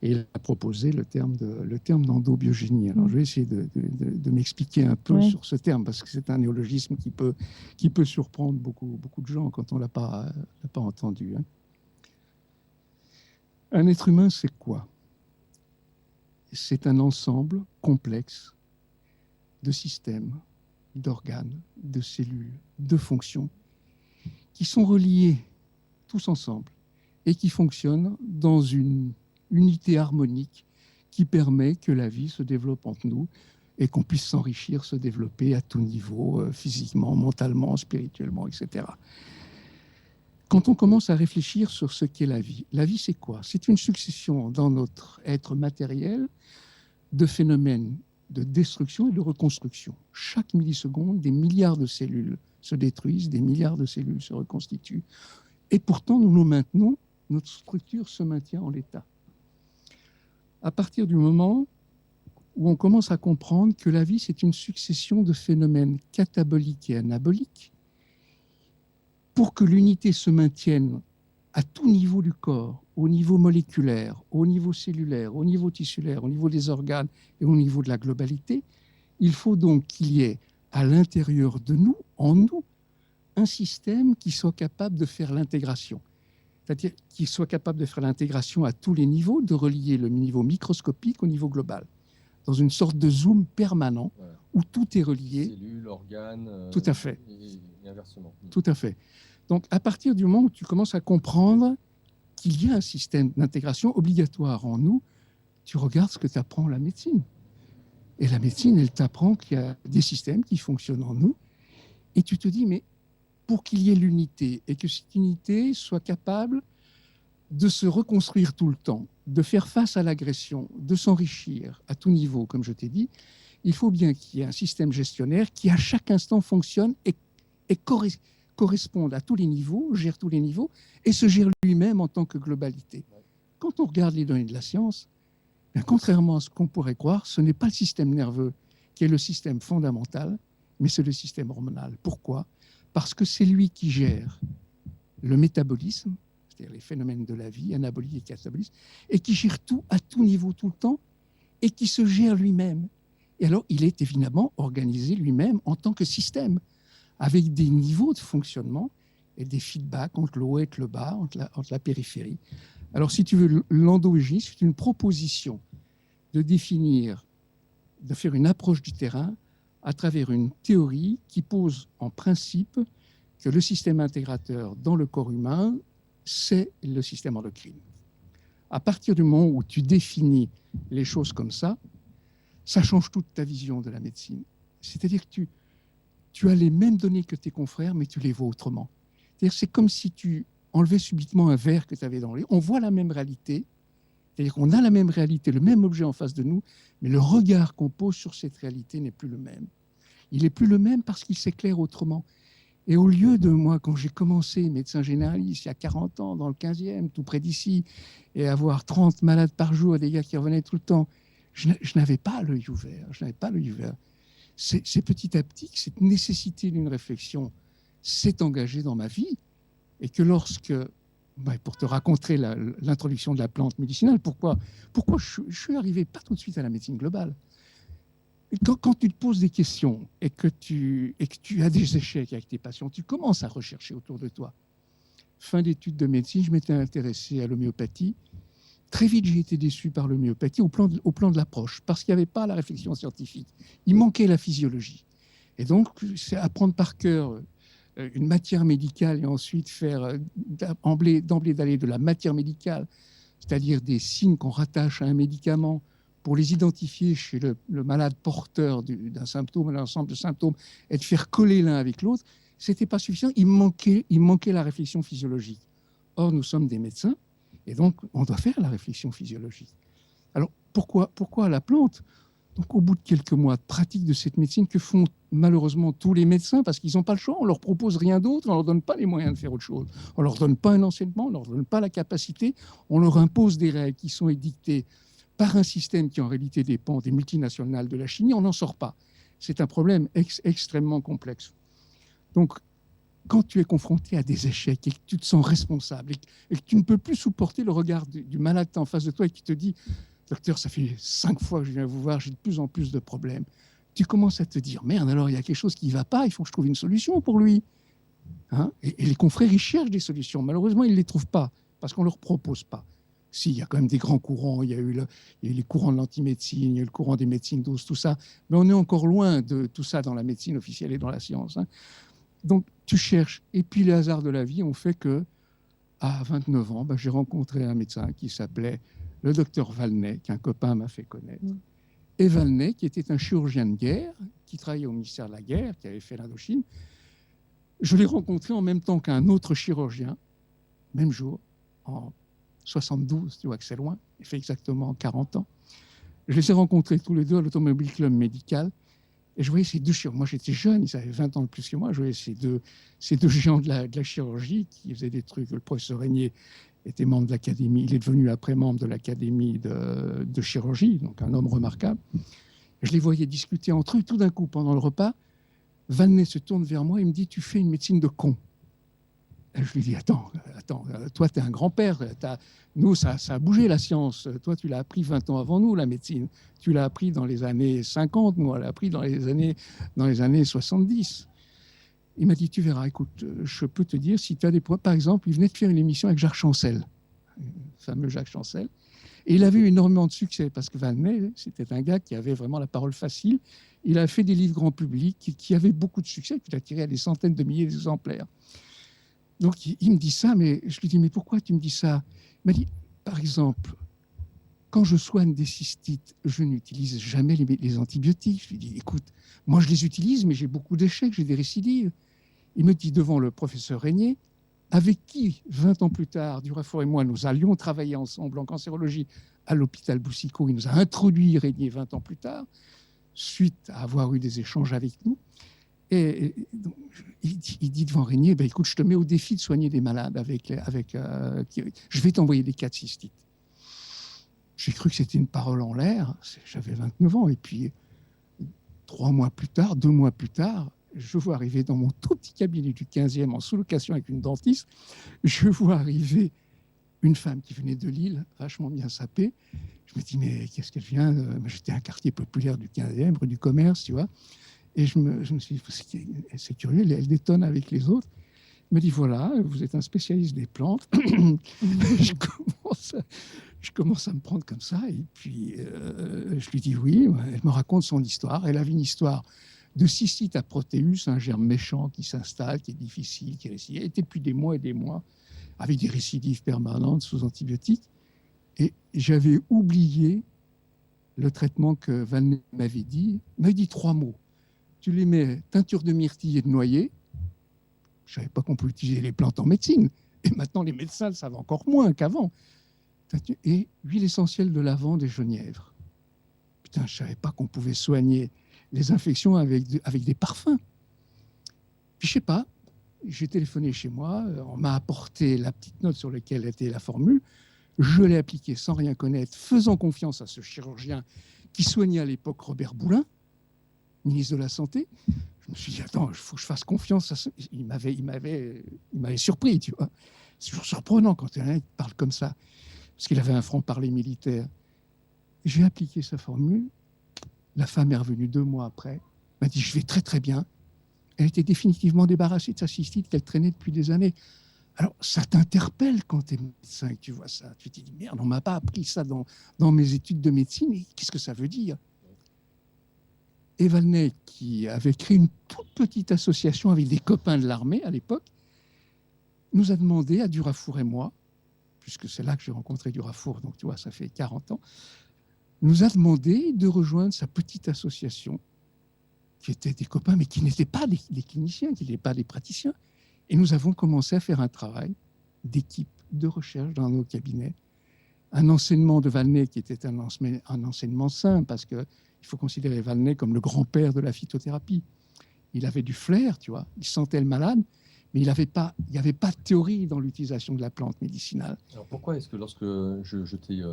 Et il a proposé le terme d'endobiogénie. Alors, je vais essayer de m'expliquer un peu sur ce terme, parce que c'est un néologisme qui peut surprendre beaucoup de gens quand on ne l'a pas entendu. Hein. Un être humain, c'est quoi? C'est un ensemble complexe de systèmes, d'organes, de cellules, de fonctions, qui sont reliés tous ensemble et qui fonctionnent dans une unité harmonique qui permet que la vie se développe entre nous et qu'on puisse s'enrichir, se développer à tout niveau, physiquement, mentalement, spirituellement, etc. Quand on commence à réfléchir sur ce qu'est la vie c'est quoi? C'est une succession dans notre être matériel de phénomènes de destruction et de reconstruction. Chaque milliseconde, des milliards de cellules se détruisent, des milliards de cellules se reconstituent. Et pourtant, nous nous maintenons, notre structure se maintient en l'état. À partir du moment où on commence à comprendre que la vie, c'est une succession de phénomènes cataboliques et anaboliques, pour que l'unité se maintienne à tout niveau du corps, au niveau moléculaire, au niveau cellulaire, au niveau tissulaire, au niveau des organes et au niveau de la globalité, il faut donc qu'il y ait à l'intérieur de nous, en nous, un système qui soit capable de faire l'intégration. C'est-à-dire qu'il soit capable de faire l'intégration à tous les niveaux, de relier le niveau microscopique au niveau global, dans une sorte de zoom permanent où tout est relié. Cellules, organes. Tout à fait. Et inversement. Tout à fait. Donc, à partir du moment où tu commences à comprendre qu'il y a un système d'intégration obligatoire en nous, tu regardes ce que t'apprend la médecine. Et la médecine, elle t'apprend qu'il y a des systèmes qui fonctionnent en nous. Et tu te dis, mais pour qu'il y ait l'unité et que cette unité soit capable de se reconstruire tout le temps, de faire face à l'agression, de s'enrichir à tout niveau, comme je t'ai dit, il faut bien qu'il y ait un système gestionnaire qui, à chaque instant, fonctionne et corresponde à tous les niveaux, gère tous les niveaux et se gère lui-même en tant que globalité. Quand on regarde les données de la science, bien, contrairement à ce qu'on pourrait croire, ce n'est pas le système nerveux qui est le système fondamental, mais c'est le système hormonal. Pourquoi? Parce que c'est lui qui gère le métabolisme, c'est-à-dire les phénomènes de la vie, anabolie et catabolisme, et qui gère tout à tout niveau tout le temps, et qui se gère lui-même. Et alors, il est évidemment organisé lui-même en tant que système, avec des niveaux de fonctionnement et des feedbacks entre le haut et le bas, entre la périphérie. Alors, si tu veux, l'endobiogénie, c'est une proposition de définir, de faire une approche du terrain à travers une théorie qui pose en principe que le système intégrateur dans le corps humain, c'est le système endocrine. À partir du moment où tu définis les choses comme ça change toute ta vision de la médecine. C'est-à-dire que tu as les mêmes données que tes confrères, mais tu les vois autrement. C'est comme si tu enlevais subitement un verre que tu avais dans l'œil. On voit la même réalité, c'est-à-dire qu'on a la même réalité, le même objet en face de nous, mais le regard qu'on pose sur cette réalité n'est plus le même. Il n'est plus le même parce qu'il s'éclaire autrement. Et au lieu de moi, quand j'ai commencé médecin généraliste il y a 40 ans, dans le 15e, tout près d'ici, et avoir 30 malades par jour, des gars qui revenaient tout le temps, je n'avais pas l'œil ouvert. C'est petit à petit que cette nécessité d'une réflexion s'est engagée dans ma vie, et que lorsque, pour te raconter l'introduction de la plante médicinale, pourquoi je suis arrivé pas tout de suite à la médecine globale. Quand tu te poses des questions et que tu as des échecs avec tes patients, tu commences à rechercher autour de toi. Fin d'études de médecine, je m'étais intéressé à l'homéopathie Très vite, j'ai été déçu par l'homéopathie au plan de l'approche, parce qu'il n'y avait pas la réflexion scientifique. Il manquait la physiologie. Et donc, c'est apprendre par cœur une matière médicale et ensuite faire d'emblée d'aller de la matière médicale, c'est-à-dire des signes qu'on rattache à un médicament, pour les identifier chez le malade porteur d'un symptôme, d'un ensemble de symptômes, et de faire coller l'un avec l'autre, ce n'était pas suffisant. Il manquait la réflexion physiologique. Or, nous sommes des médecins, et donc on doit faire la réflexion physiologique. Alors, pourquoi la plante? Donc, au bout de quelques mois de pratique de cette médecine, que font malheureusement tous les médecins? Parce qu'ils n'ont pas le choix, on leur propose rien d'autre, on leur donne pas les moyens de faire autre chose. On leur donne pas un enseignement, on leur donne pas la capacité, on leur impose des règles qui sont édictées par un système qui en réalité dépend des multinationales de la chimie, on n'en sort pas. C'est un problème extrêmement complexe. Donc, quand tu es confronté à des échecs et que tu te sens responsable et que tu ne peux plus supporter le regard du malade en face de toi et qui te dit « Docteur, ça fait 5 fois que je viens vous voir, j'ai de plus en plus de problèmes. » Tu commences à te dire « Merde, alors il y a quelque chose qui ne va pas, il faut que je trouve une solution pour lui. » Hein, et les confrères, ils cherchent des solutions. Malheureusement, ils ne les trouvent pas parce qu'on ne leur propose pas. Si, il y a quand même des grands courants, il y a eu les courants de l'antimédecine, il y a eu le courant des médecines douces, tout ça, mais on est encore loin de tout ça dans la médecine officielle et dans la science. Hein. Donc, tu cherches. Et puis, les hasards de la vie ont fait que, à 29 ans, j'ai rencontré un médecin qui s'appelait le docteur Valnet, qu'un copain m'a fait connaître. Et Valnet, qui était un chirurgien de guerre, qui travaillait au ministère de la Guerre, qui avait fait l'Indochine, je l'ai rencontré en même temps qu'un autre chirurgien, même jour, en 72, tu vois que c'est loin, il fait exactement 40 ans. Je les ai rencontrés tous les deux à l'Automobile Club Médical, et je voyais ces deux chirurgiens. Moi, j'étais jeune, ils avaient 20 ans de plus que moi. Je voyais ces deux géants de la chirurgie qui faisaient des trucs. Le professeur Régnier était membre de l'Académie. Il est devenu après membre de l'Académie de chirurgie, donc un homme remarquable. Je les voyais discuter entre eux. Tout d'un coup, pendant le repas, Valnet se tourne vers moi et me dit « Tu fais une médecine de con ». Je lui dis, attends, toi, tu es un grand-père. Nous, ça a bougé, la science. Toi, tu l'as appris 20 ans avant nous, la médecine. Tu l'as appris dans les années 50, nous, on l'a appris dans les années 70. Il m'a dit, tu verras, écoute, je peux te dire, si tu as des problèmes, par exemple, il venait de faire une émission avec Jacques Chancel, le fameux Jacques Chancel, et il avait eu énormément de succès, parce que Valnet, c'était un gars qui avait vraiment la parole facile. Il a fait des livres grand public qui avaient beaucoup de succès, qui a tiré à des centaines de milliers d'exemplaires. Donc, il me dit ça, mais je lui dis, mais pourquoi tu me dis ça? Il m'a dit, par exemple, quand je soigne des cystites, je n'utilise jamais les antibiotiques. Je lui dis, écoute, moi je les utilise, mais j'ai beaucoup d'échecs, j'ai des récidives. Il me dit, devant le professeur Régnier, avec qui, 20 ans plus tard, Durafour et moi, nous allions travailler ensemble en cancérologie à l'hôpital Boussicot. Il nous a introduit Régnier 20 ans plus tard, suite à avoir eu des échanges avec nous. Et donc, il dit devant Régnier, écoute, je te mets au défi de soigner des malades je vais t'envoyer des cas de cystite. J'ai cru que c'était une parole en l'air. J'avais 29 ans. Et puis, 2 mois plus tard, je vois arriver dans mon tout petit cabinet du 15e en sous-location avec une dentiste, je vois arriver une femme qui venait de Lille, vachement bien sapée. Je me dis, mais qu'est-ce qu'elle vient? J'étais un quartier populaire du 15e, rue du Commerce, tu vois. Et je me suis dit, c'est curieux, elle détonne avec les autres. Il me dit, voilà, vous êtes un spécialiste des plantes. je commence à me prendre comme ça. Et puis, je lui dis oui. Elle me raconte son histoire. Elle avait une histoire de cystite à protéus, un germe méchant qui s'installe, qui est difficile, qui récidive. Elle était depuis des mois et des mois avec des récidives permanentes sous antibiotiques. Et j'avais oublié le traitement que Valnet m'avait dit. Il m'avait dit 3 mots. Tu les mets teinture de myrtille et de noyer. Je ne savais pas qu'on pouvait utiliser les plantes en médecine. Et maintenant, les médecins le savent encore moins qu'avant. Et huile essentielle de lavande et genièvre. Putain, je ne savais pas qu'on pouvait soigner les infections avec des parfums. Puis, je ne sais pas, j'ai téléphoné chez moi, on m'a apporté la petite note sur laquelle était la formule. Je l'ai appliquée sans rien connaître, faisant confiance à ce chirurgien qui soignait à l'époque Robert Boulin, ministre de la Santé. Je me suis dit, attends, il faut que je fasse confiance à ce... Il m'avait surpris, tu vois. C'est toujours surprenant quand quelqu'un parle comme ça, parce qu'il avait un franc-parler militaire. J'ai appliqué sa formule. La femme est revenue 2 mois après, m'a dit, je vais très très bien. Elle était définitivement débarrassée de sa cystite qu'elle traînait depuis des années. Alors, ça t'interpelle quand tu es médecin et que tu vois ça. Tu te dis, merde, on ne m'a pas appris ça dans mes études de médecine. Et qu'est-ce que ça veut dire? Evalney, qui avait créé une toute petite association avec des copains de l'armée à l'époque, nous a demandé à Durafour et moi, puisque c'est là que j'ai rencontré Durafour, donc tu vois, ça fait 40 ans, nous a demandé de rejoindre sa petite association, qui étaient des copains, mais qui n'étaient pas des cliniciens, qui n'étaient pas des praticiens. Et nous avons commencé à faire un travail d'équipe, de recherche dans nos cabinets. Un enseignement de Evalney qui était un enseignement sain, parce qu'il faut considérer Evalney comme le grand-père de la phytothérapie. Il avait du flair, tu vois, il sentait le malade, mais il n'y avait pas de théorie dans l'utilisation de la plante médicinale. Alors pourquoi est-ce que lorsque je t'ai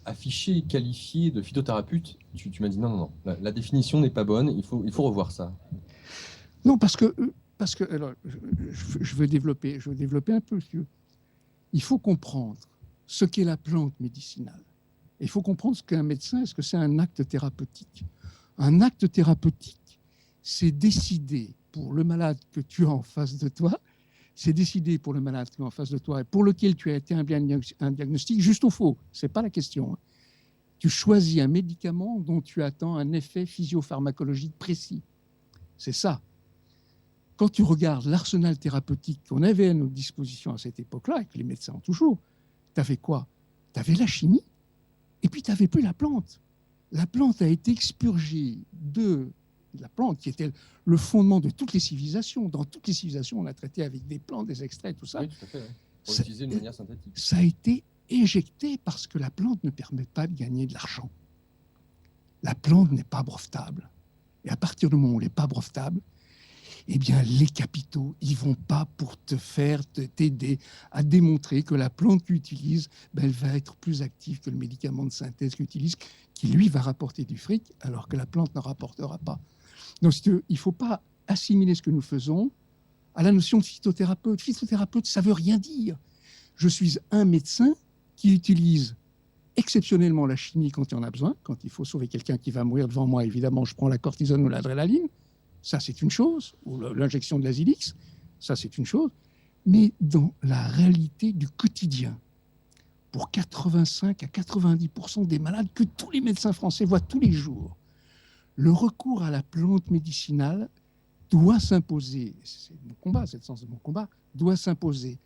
affiché, qualifié de phytothérapeute, tu m'as dit non, la définition n'est pas bonne, il faut revoir ça. Non, parce que alors, je veux développer un peu. Il faut comprendre ce qu'est la plante médicinale. Et il faut comprendre ce qu'est un médecin, est-ce que c'est un acte thérapeutique. Un acte thérapeutique, c'est décider pour le malade que tu as en face de toi, c'est décider pour le malade que tu as en face de toi et pour lequel tu as été un diagnostic, juste ou faux, ce n'est pas la question. Tu choisis un médicament dont tu attends un effet physiopharmacologique précis. C'est ça. Quand tu regardes l'arsenal thérapeutique qu'on avait à notre disposition à cette époque-là, et que les médecins ont toujours, tu avais quoi? Tu avais la chimie, et puis tu n'avais plus la plante. La plante a été expurgée de la plante, qui était le fondement de toutes les civilisations. Dans toutes les civilisations, on a traité avec des plantes, des extraits, tout ça. Oui, tout à fait, ouais. Pour l'utiliser de manière synthétique. Ça a été éjecté parce que la plante ne permet pas de gagner de l'argent. La plante n'est pas brevetable. Et à partir du moment où elle n'est pas brevetable, eh bien, les capitaux, ils ne vont pas pour t'aider à démontrer que la plante que tu utilises, elle va être plus active que le médicament de synthèse que tu utilises, qui, lui, va rapporter du fric, alors que la plante ne rapportera pas. Donc, il ne faut pas assimiler ce que nous faisons à la notion de phytothérapeute. Phytothérapeute, ça ne veut rien dire. Je suis un médecin qui utilise exceptionnellement la chimie quand il y en a besoin. Quand il faut sauver quelqu'un qui va mourir devant moi, évidemment, je prends la cortisone ou l'adrénaline. Ça, c'est une chose, ou l'injection de l'azilix, ça, c'est une chose. Mais dans la réalité du quotidien, pour 85 à 90% des malades que tous les médecins français voient tous les jours, le recours à la plante médicinale doit s'imposer, c'est mon combat, c'est le sens de mon combat, doit s'imposer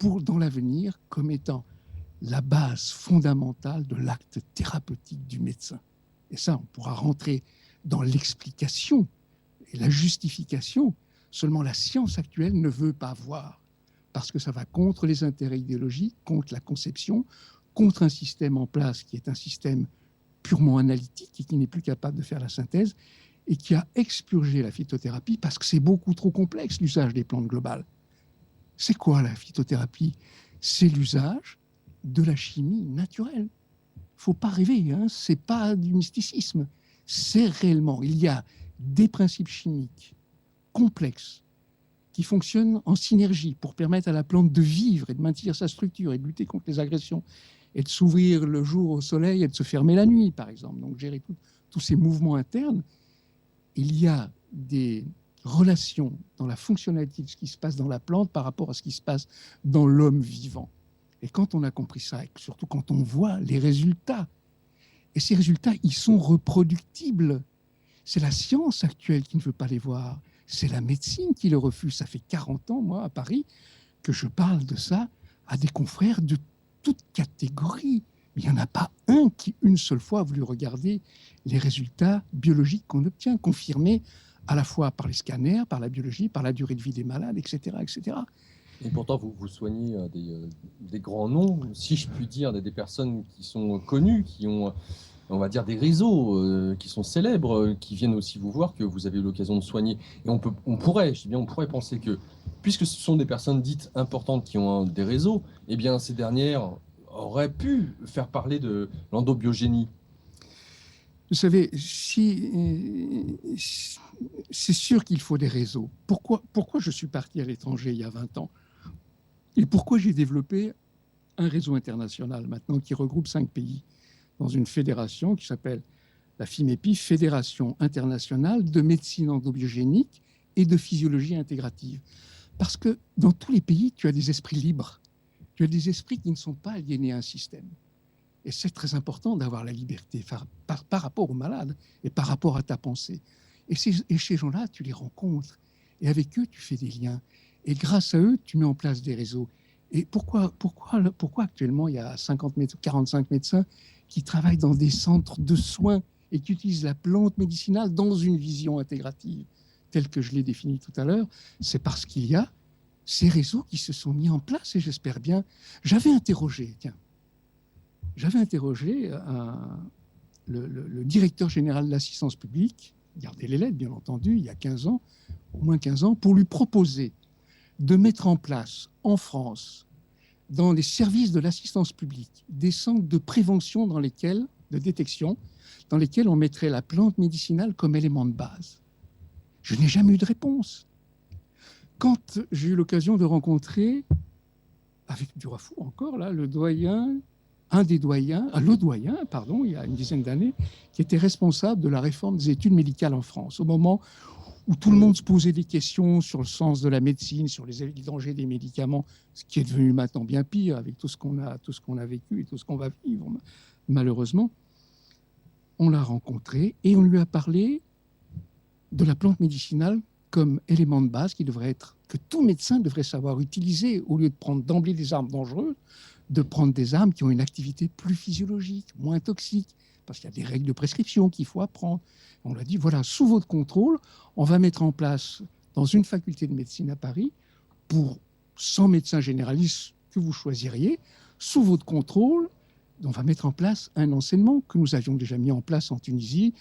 dans l'avenir comme étant la base fondamentale de l'acte thérapeutique du médecin. Et ça, on pourra rentrer dans l'explication et la justification, seulement la science actuelle ne veut pas voir, parce que ça va contre les intérêts idéologiques, contre la conception, contre un système en place qui est un système purement analytique et qui n'est plus capable de faire la synthèse et qui a expurgé la phytothérapie parce que c'est beaucoup trop complexe, l'usage des plantes globales. C'est quoi la phytothérapie? C'est l'usage de la chimie naturelle. Il ne faut pas rêver, hein, ce n'est pas du mysticisme. C'est réellement, il y a des principes chimiques complexes qui fonctionnent en synergie pour permettre à la plante de vivre et de maintenir sa structure et de lutter contre les agressions et de s'ouvrir le jour au soleil et de se fermer la nuit, par exemple. Donc, gérer tous ces mouvements internes. Il y a des relations dans la fonctionnalité de ce qui se passe dans la plante par rapport à ce qui se passe dans l'homme vivant. Et quand on a compris ça, et surtout quand on voit les résultats, et ces résultats, ils sont reproductibles. C'est la science actuelle qui ne veut pas les voir. C'est la médecine qui le refuse. Ça fait 40 ans, moi, à Paris, que je parle de ça à des confrères de toute catégorie. Mais il n'y en a pas un qui, une seule fois, a voulu regarder les résultats biologiques qu'on obtient, confirmés à la fois par les scanners, par la biologie, par la durée de vie des malades, etc. etc. Et pourtant, vous soignez des grands noms, si je puis dire, des personnes qui sont connues, qui ont, on va dire, des réseaux qui sont célèbres, qui viennent aussi vous voir, que vous avez eu l'occasion de soigner. Et on pourrait penser que, puisque ce sont des personnes dites importantes qui ont des réseaux, eh bien, ces dernières auraient pu faire parler de l'endobiogénie. Vous savez, c'est sûr qu'il faut des réseaux. Pourquoi je suis parti à l'étranger il y a 20 ans? Et pourquoi j'ai développé un réseau international maintenant qui regroupe 5 pays dans une fédération qui s'appelle la FIMEPI, Fédération internationale de médecine endobiogénique et de physiologie intégrative. Parce que dans tous les pays, tu as des esprits libres. Tu as des esprits qui ne sont pas aliénés à un système. Et c'est très important d'avoir la liberté par rapport aux malades et par rapport à ta pensée. Et ces gens-là, tu les rencontres. Et avec eux, tu fais des liens. Et grâce à eux, tu mets en place des réseaux. Et pourquoi actuellement, il y a 45 médecins qui travaillent dans des centres de soins et qui utilisent la plante médicinale dans une vision intégrative, telle que je l'ai définie tout à l'heure? C'est parce qu'il y a ces réseaux qui se sont mis en place, et j'espère bien. J'avais interrogé le directeur général de l'assistance publique, gardez les lettres bien entendu, il y a 15 ans, au moins 15 ans, pour lui proposer de mettre en place en France, dans les services de l'assistance publique, des centres de prévention de détection, dans lesquels on mettrait la plante médicinale comme élément de base. Je n'ai jamais eu de réponse. Quand j'ai eu l'occasion de rencontrer, avec Durafou encore, là, le doyen, il y a une dizaine d'années, qui était responsable de la réforme des études médicales en France, au moment où tout le monde se posait des questions sur le sens de la médecine, sur les dangers des médicaments, ce qui est devenu maintenant bien pire avec tout ce qu'on a vécu et tout ce qu'on va vivre, malheureusement. On l'a rencontré et on lui a parlé de la plante médicinale comme élément de base que tout médecin devrait savoir utiliser, au lieu de prendre d'emblée des armes dangereuses, de prendre des armes qui ont une activité plus physiologique, moins toxique, parce qu'il y a des règles de prescription qu'il faut apprendre. On l'a dit, voilà, sous votre contrôle, on va mettre en place, dans une faculté de médecine à Paris, pour 100 médecins généralistes que vous choisiriez, sous votre contrôle, on va mettre en place un enseignement que nous avions déjà mis en place en Tunisie,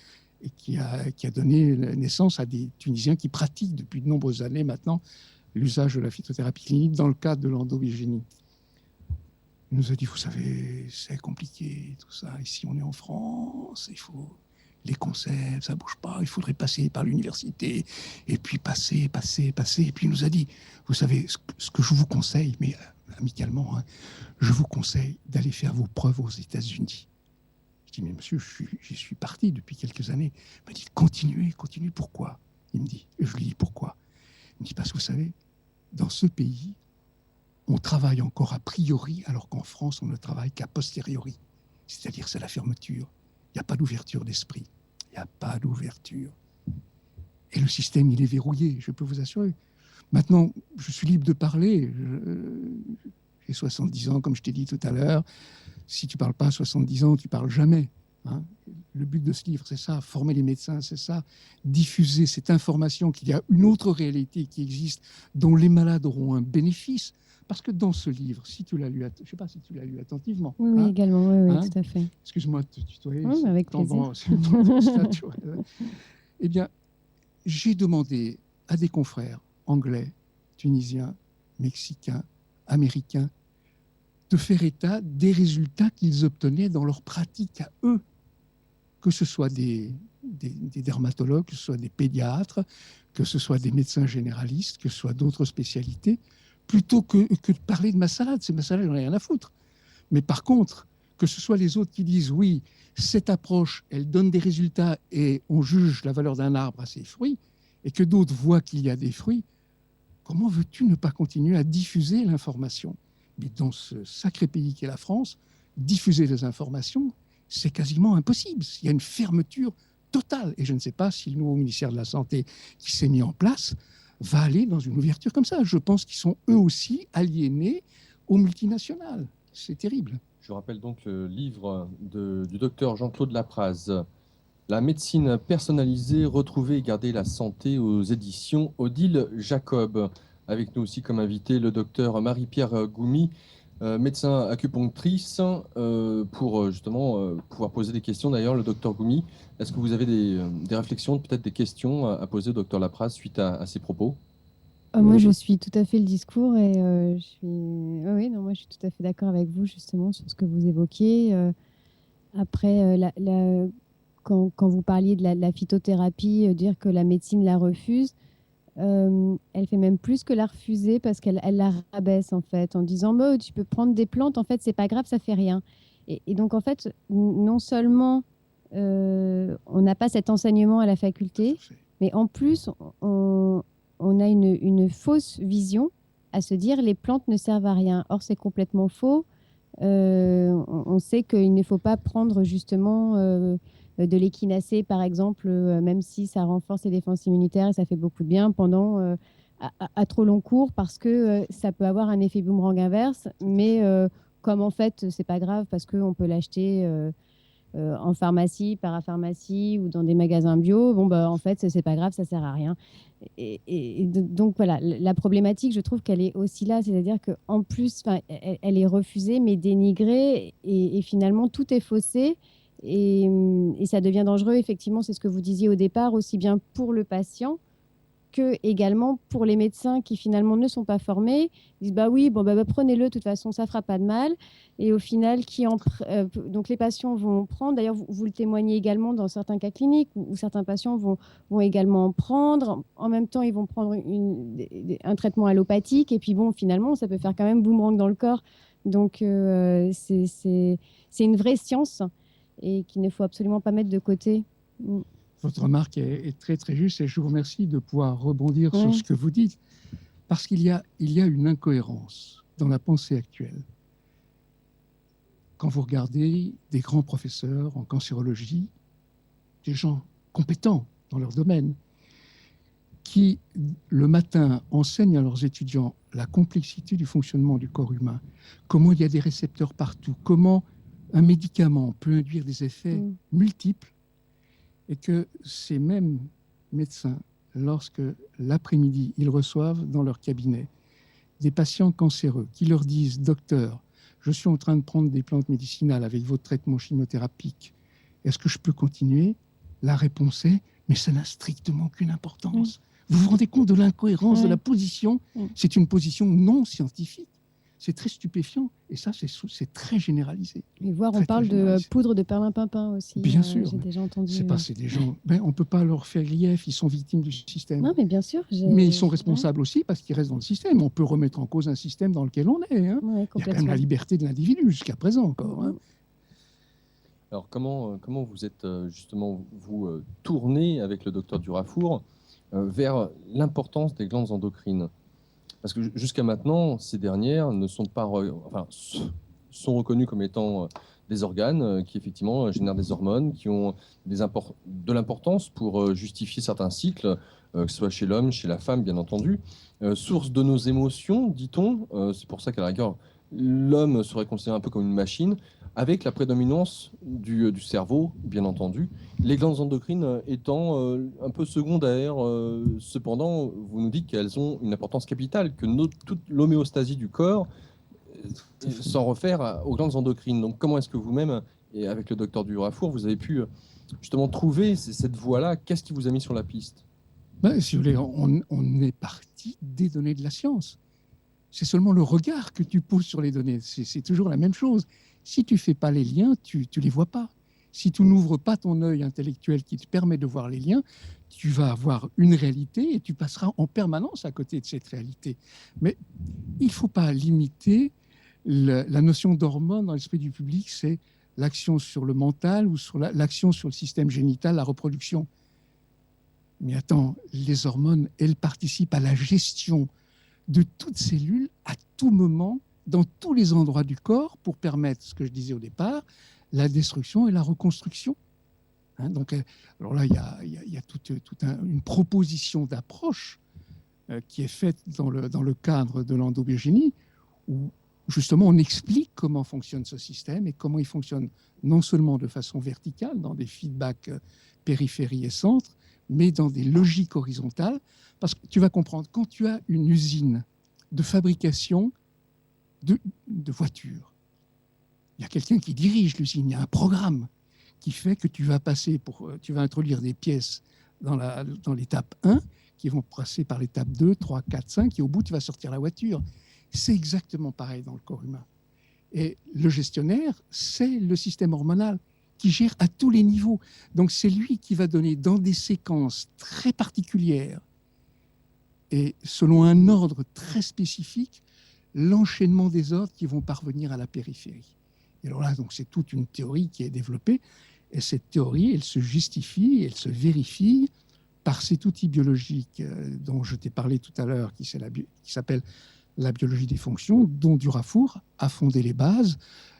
et qui a donné naissance à des Tunisiens qui pratiquent depuis de nombreuses années maintenant l'usage de la phytothérapie clinique dans le cadre de l'endobigénie. Il nous a dit, vous savez, c'est compliqué, tout ça. Ici, on est en France, il faut les concepts, ça bouge pas, il faudrait passer par l'université, et puis passer. Et puis il nous a dit, vous savez, ce que je vous conseille, mais amicalement, hein, je vous conseille d'aller faire vos preuves aux États-Unis. Je dis, mais monsieur, j'y suis parti depuis quelques années. Il m'a dit, continuez, pourquoi? Il me dit, et je lui dis, pourquoi? Il me dit, parce que vous savez, dans ce pays, on travaille encore a priori, alors qu'en France, on ne travaille qu'a posteriori. C'est-à-dire, c'est la fermeture. Il n'y a pas d'ouverture d'esprit. Il n'y a pas d'ouverture. Et le système, il est verrouillé, je peux vous assurer. Maintenant, je suis libre de parler. J'ai 70 ans, comme je t'ai dit tout à l'heure. Si tu ne parles pas à 70 ans, tu ne parles jamais. Hein. Le but de ce livre, c'est ça, former les médecins, c'est ça, diffuser cette information qu'il y a une autre réalité qui existe, dont les malades auront un bénéfice. Parce que dans ce livre, si tu l'as lu, je ne sais pas si tu l'as lu attentivement. Oui, hein, également, oui, hein, tout à fait. Excuse-moi de te tutoyer. Oui, avec plaisir. Eh bien, j'ai demandé à des confrères anglais, tunisiens, mexicains, américains, de faire état des résultats qu'ils obtenaient dans leur pratique à eux, que ce soit des dermatologues, que ce soit des pédiatres, que ce soit des médecins généralistes, que ce soit d'autres spécialités, plutôt que de parler de ma salade. C'est ma salade, j'en ai rien à foutre. Mais par contre, que ce soit les autres qui disent, oui, cette approche, elle donne des résultats et on juge la valeur d'un arbre à ses fruits, et que d'autres voient qu'il y a des fruits, comment veux-tu ne pas continuer à diffuser l'information? Mais dans ce sacré pays qu'est la France, diffuser des informations, c'est quasiment impossible. Il y a une fermeture totale. Et je ne sais pas si le nouveau ministère de la Santé qui s'est mis en place va aller dans une ouverture comme ça. Je pense qu'ils sont eux aussi aliénés aux multinationales. C'est terrible. Je rappelle donc le livre du docteur Jean-Claude Lapraz, La médecine personnalisée, retrouver et garder la santé, aux éditions Odile Jacob. Avec nous aussi comme invité le docteur Marie-Pierre Goumi, médecin acupunctrice, pour justement pouvoir poser des questions. D'ailleurs, le docteur Goumi, est-ce que vous avez des réflexions, peut-être des questions à poser au docteur Lapraz suite à ces propos? Moi, je suis tout à fait le discours et oui, non, moi, je suis tout à fait d'accord avec vous justement sur ce que vous évoquiez. Après, quand vous parliez de la phytothérapie, dire que la médecine la refuse, elle fait même plus que la refuser parce qu'elle la rabaisse en fait en disant bah, tu peux prendre des plantes, en fait, c'est pas grave, ça fait rien. Et donc, en fait, non seulement on n'a pas cet enseignement à la faculté, mais en plus, on a une fausse vision à se dire les plantes ne servent à rien. Or, c'est complètement faux. On sait qu'il ne faut pas prendre justement de l'échinacée, par exemple, même si ça renforce les défenses immunitaires et ça fait beaucoup de bien pendant à trop long cours, parce que ça peut avoir un effet boomerang inverse. Mais comme en fait, c'est pas grave parce qu'on peut l'acheter en pharmacie, parapharmacie ou dans des magasins bio, bon, bah, en fait, c'est pas grave, ça sert à rien. Donc voilà, la problématique, je trouve qu'elle est aussi là, c'est-à-dire qu'en plus, elle est refusée, mais dénigrée, et finalement, tout est faussé, et ça devient dangereux, effectivement, c'est ce que vous disiez au départ, aussi bien pour le patient que également pour les médecins qui finalement ne sont pas formés. Ils disent bah oui, bon, bah, prenez-le, de toute façon, ça fera pas de mal. Et au final, donc les patients vont prendre. D'ailleurs, vous le témoignez également dans certains cas cliniques où certains patients vont également en prendre. En même temps, ils vont prendre un traitement allopathique. Et puis bon, finalement, ça peut faire quand même boomerang dans le corps. Donc, c'est une vraie science et qu'il ne faut absolument pas mettre de côté. Votre remarque est très très juste et je vous remercie de pouvoir rebondir sur Ouais. ce que vous dites, parce qu'il y a une incohérence dans la pensée actuelle. Quand vous regardez des grands professeurs en cancérologie, des gens compétents dans leur domaine, qui le matin enseignent à leurs étudiants la complexité du fonctionnement du corps humain, comment il y a des récepteurs partout, comment un médicament peut induire des effets multiples, et que ces mêmes médecins, lorsque l'après-midi, ils reçoivent dans leur cabinet des patients cancéreux qui leur disent « Docteur, je suis en train de prendre des plantes médicinales avec votre traitement chimiothérapeutique, est-ce que je peux continuer ?» La réponse est « Mais ça n'a strictement aucune importance. » Vous vous rendez compte de l'incohérence de la position? C'est une position non scientifique. C'est très stupéfiant. Et ça, c'est très généralisé. Et voire, on Très, parle très de généralisé. poudre de perlimpinpin aussi. Bien sûr. J'ai déjà entendu. C'est des gens. Ben, on ne peut pas leur faire grief. Ils sont victimes du système. Non, mais bien sûr. Mais ils sont responsables aussi parce qu'ils restent dans le système. On peut remettre en cause un système dans lequel on est. Hein. Ouais, il y a quand même la liberté de l'individu jusqu'à présent encore. Hein. Alors, comment vous êtes justement, vous, tourné avec le docteur Durafour vers l'importance des glandes endocrines? Parce que jusqu'à maintenant, ces dernières ne sont pas, sont reconnues comme étant des organes qui effectivement génèrent des hormones, qui ont de l'importance pour justifier certains cycles, que ce soit chez l'homme, chez la femme, bien entendu. Source de nos émotions, dit-on. C'est pour ça qu'à la rigueur, l'homme serait considéré un peu comme une machine, avec la prédominance du cerveau, bien entendu. Les glandes endocrines étant un peu secondaires. Cependant, vous nous dites qu'elles ont une importance capitale, que toute l'homéostasie du corps s'en réfère aux glandes endocrines. Donc comment est-ce que vous-même, et avec le docteur Durafour, vous avez pu justement trouver cette voie-là? Qu'est-ce qui vous a mis sur la piste? Ben, si vous voulez, on est parti des données de la science. C'est seulement le regard que tu poses sur les données. C'est toujours la même chose. Si tu ne fais pas les liens, tu ne les vois pas. Si tu n'ouvres pas ton œil intellectuel qui te permet de voir les liens, tu vas avoir une réalité et tu passeras en permanence à côté de cette réalité. Mais il ne faut pas limiter la notion d'hormone dans l'esprit du public, c'est l'action sur le mental ou sur l'action sur le système génital, la reproduction. Mais attends, les hormones, elles participent à la gestion de toute cellule à tout moment, dans tous les endroits du corps, pour permettre, ce que je disais au départ, la destruction et la reconstruction. Hein, donc, alors là, il y a toute une proposition d'approche qui est faite dans le cadre de l'endobiogénie, où justement on explique comment fonctionne ce système et comment il fonctionne non seulement de façon verticale, dans des feedbacks périphérie et centre, mais dans des logiques horizontales. Parce que tu vas comprendre, quand tu as une usine de fabrication de voitures, il y a quelqu'un qui dirige l'usine, il y a un programme qui fait que tu vas introduire des pièces dans l'étape 1, qui vont passer par l'étape 2, 3, 4, 5, et au bout, tu vas sortir la voiture. C'est exactement pareil dans le corps humain. Et le gestionnaire, c'est le système hormonal qui gère à tous les niveaux. Donc, c'est lui qui va donner dans des séquences très particulières et selon un ordre très spécifique, l'enchaînement des ordres qui vont parvenir à la périphérie. Et alors là, donc, c'est toute une théorie qui est développée. Et cette théorie, elle se justifie, elle se vérifie par cet outil biologique dont je t'ai parlé tout à l'heure, qui s'appelle la biologie des fonctions, dont Durafour a fondé les bases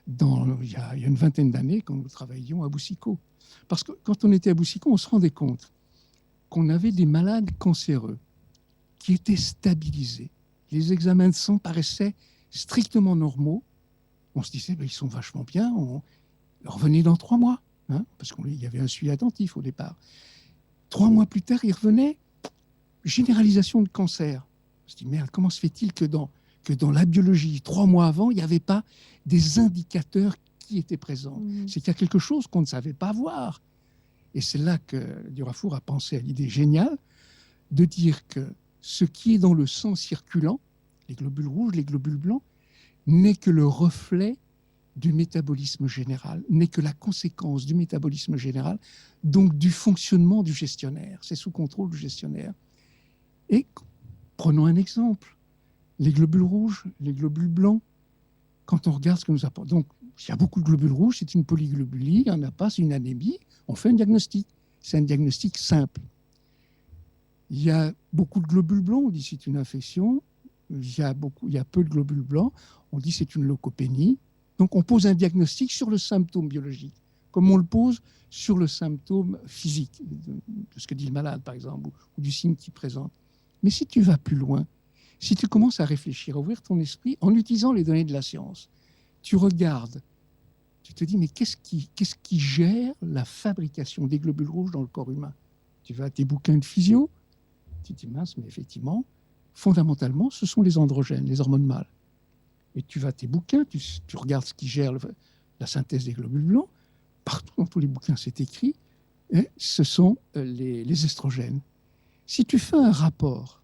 il y a une vingtaine d'années quand nous travaillions à Boussicot. Parce que quand on était à Boussicot, on se rendait compte qu'on avait des malades cancéreux qui étaient stabilisés. Les examens de sang paraissaient strictement normaux. On se disait, ils sont vachement bien, on revenait dans 3 mois, hein, parce qu'il y avait un suivi attentif au départ. 3 mois plus tard, il revenait, généralisation de cancer. On se dit, merde, comment se fait-il que dans la biologie, 3 mois avant, il n'y avait pas des indicateurs qui étaient présents? C'est qu'il y a quelque chose qu'on ne savait pas voir. Et c'est là que Durafour a pensé à l'idée géniale de dire que ce qui est dans le sang circulant, les globules rouges, les globules blancs, n'est que le reflet du métabolisme général, n'est que la conséquence du métabolisme général, donc du fonctionnement du gestionnaire. C'est sous contrôle du gestionnaire. Et prenons un exemple. Les globules rouges, les globules blancs, quand on regarde ce que nous apporte. Donc, s'il y a beaucoup de globules rouges, c'est une polyglobulie, il n'y en a pas, c'est une anémie, on fait un diagnostic. C'est un diagnostic simple. Il y a beaucoup de globules blancs, on dit c'est une infection. Il y a peu de globules blancs, on dit c'est une leucopénie. Donc, on pose un diagnostic sur le symptôme biologique, comme on le pose sur le symptôme physique, de ce que dit le malade, par exemple, ou du signe qu'il présente. Mais si tu vas plus loin, si tu commences à réfléchir, à ouvrir ton esprit en utilisant les données de la science, tu regardes, tu te dis, mais qu'est-ce qui gère la fabrication des globules rouges dans le corps humain? Tu vas à tes bouquins de physio, tu te dis, mince, mais effectivement, fondamentalement, ce sont les androgènes, les hormones mâles. Et tu vas à tes bouquins, tu regardes ce qui gère la synthèse des globules blancs, partout dans tous les bouquins, c'est écrit, et ce sont les estrogènes. Si tu fais un rapport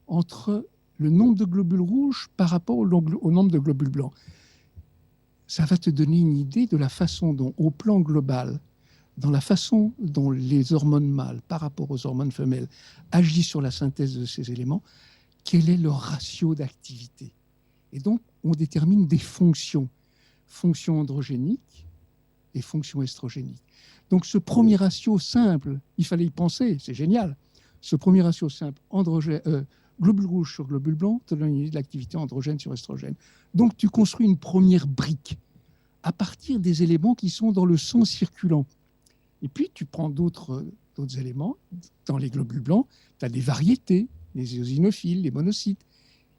entre le nombre de globules rouges par rapport au nombre de globules blancs, ça va te donner une idée de la façon dont, au plan global, dans la façon dont les hormones mâles par rapport aux hormones femelles agissent sur la synthèse de ces éléments, quel est leur ratio d'activité. Et donc, on détermine des fonctions androgéniques et fonctions estrogéniques. Donc, ce premier ratio simple, il fallait y penser, c'est génial. Ce premier ratio simple, globule rouge sur globule blanc, te donne une idée de l'activité androgène sur estrogène. Donc, tu construis une première brique à partir des éléments qui sont dans le sang circulant. Et puis, tu prends d'autres éléments. Dans les globules blancs, tu as des variétés, les éosinophiles, les monocytes.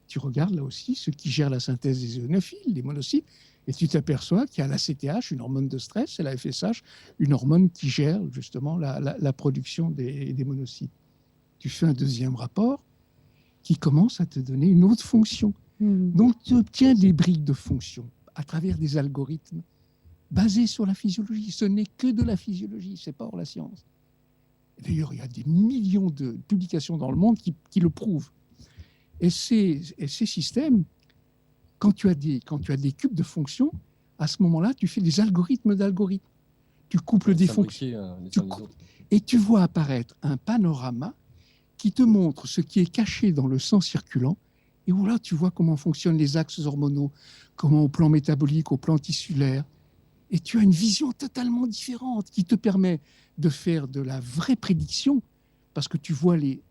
Tu regardes là aussi ce qui gère la synthèse des éosinophiles, des monocytes, et tu t'aperçois qu'il y a la CTH, une hormone de stress, et la FSH, une hormone qui gère justement la production des monocytes. Tu fais un deuxième rapport qui commence à te donner une autre fonction. Donc, tu obtiens des briques de fonctions à travers des algorithmes basés sur la physiologie. Ce n'est que de la physiologie, c'est pas hors la science. D'ailleurs, il y a des millions de publications dans le monde qui le prouvent. Et ces systèmes, quand tu as des cubes de fonctions, à ce moment-là, tu fais des algorithmes d'algorithmes. Tu couples des fonctions. Et tu vois apparaître un panorama qui te montre ce qui est caché dans le sang circulant. Et où là, tu vois comment fonctionnent les axes hormonaux, comment au plan métabolique, au plan tissulaire. Et tu as une vision totalement différente qui te permet de faire de la vraie prédiction, parce que tu vois les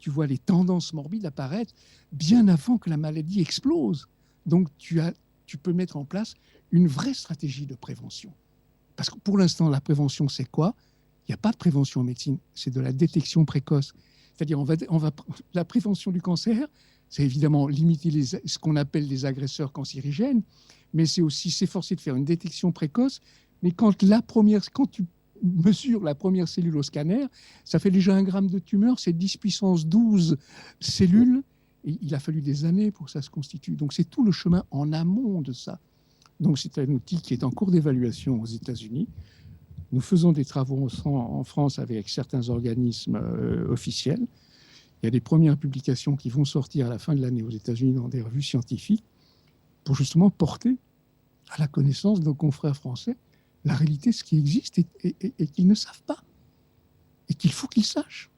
tendances morbides apparaître bien avant que la maladie explose. Donc, tu peux mettre en place une vraie stratégie de prévention. Parce que pour l'instant, la prévention, c'est quoi? Il n'y a pas de prévention en médecine, c'est de la détection précoce. C'est-à-dire, la prévention du cancer, c'est évidemment limiter ce qu'on appelle les agresseurs cancérigènes, mais c'est aussi s'efforcer de faire une détection précoce. Mais quand tu mesures la première cellule au scanner, ça fait déjà 1 gramme de tumeur, c'est 10 puissance 12 cellules, et il a fallu des années pour que ça se constitue. Donc c'est tout le chemin en amont de ça. Donc c'est un outil qui est en cours d'évaluation aux États-Unis. Nous faisons des travaux en France avec certains organismes officiels. Il y a des premières publications qui vont sortir à la fin de l'année aux États-Unis dans des revues scientifiques pour justement porter à la connaissance de nos confrères français la réalité, ce qui existe et qu'ils ne savent pas et qu'il faut qu'ils sachent.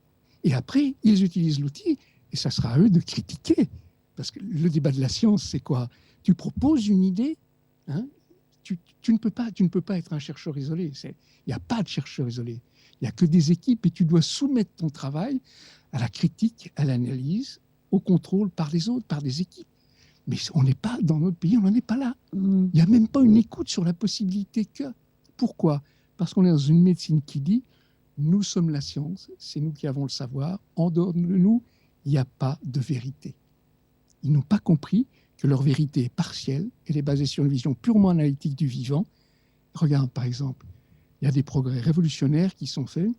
Et après, ils utilisent l'outil et ça sera à eux de critiquer. Parce que le débat de la science, c'est quoi? Tu proposes une idée, hein, tu ne peux pas être un chercheur isolé. Il n'y a pas de chercheur isolé. Il n'y a que des équipes et tu dois soumettre ton travail à la critique, à l'analyse, au contrôle par les autres, par des équipes. Mais on n'est pas, dans notre pays, on n'en est pas là. Il n'y a même pas une écoute sur la possibilité que. Pourquoi ? Parce qu'on est dans une médecine qui dit « nous sommes la science, c'est nous qui avons le savoir, en dehors de nous, il n'y a pas de vérité ». Ils n'ont pas compris que leur vérité est partielle, elle est basée sur une vision purement analytique du vivant. Regarde, par exemple, il y a des progrès révolutionnaires qui sont faits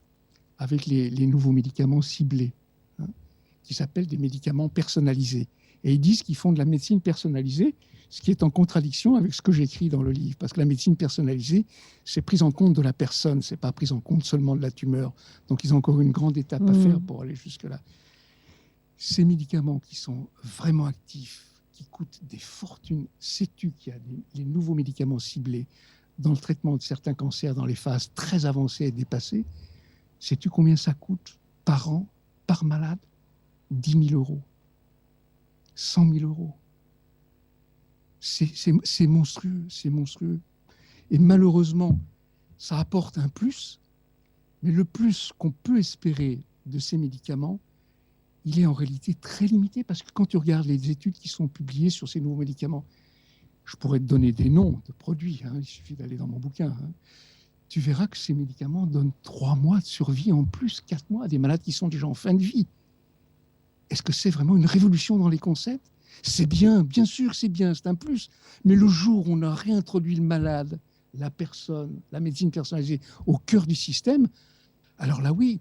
avec les nouveaux médicaments ciblés, hein, qui s'appellent des médicaments personnalisés. Et ils disent qu'ils font de la médecine personnalisée, ce qui est en contradiction avec ce que j'écris dans le livre. Parce que la médecine personnalisée, c'est prise en compte de la personne, c'est pas prise en compte seulement de la tumeur. Donc ils ont encore une grande étape à faire pour aller jusque-là. Ces médicaments qui sont vraiment actifs, qui coûtent des fortunes, sais-tu qu'il y a les nouveaux médicaments ciblés dans le traitement de certains cancers dans les phases très avancées et dépassées? Sais-tu combien ça coûte par an, par malade? 10 000 euros. 100 000 euros. C'est monstrueux, c'est monstrueux. Et malheureusement, ça apporte un plus, mais le plus qu'on peut espérer de ces médicaments, il est en réalité très limité, parce que quand tu regardes les études qui sont publiées sur ces nouveaux médicaments, je pourrais te donner des noms de produits, hein, il suffit d'aller dans mon bouquin, hein, tu verras que ces médicaments donnent 3 mois de survie en plus, 4 mois, à des malades qui sont déjà en fin de vie. Est-ce que c'est vraiment une révolution dans les concepts? C'est bien sûr c'est bien, c'est un plus. Mais le jour où on a réintroduit le malade, la personne, la médecine personnalisée au cœur du système, alors là oui,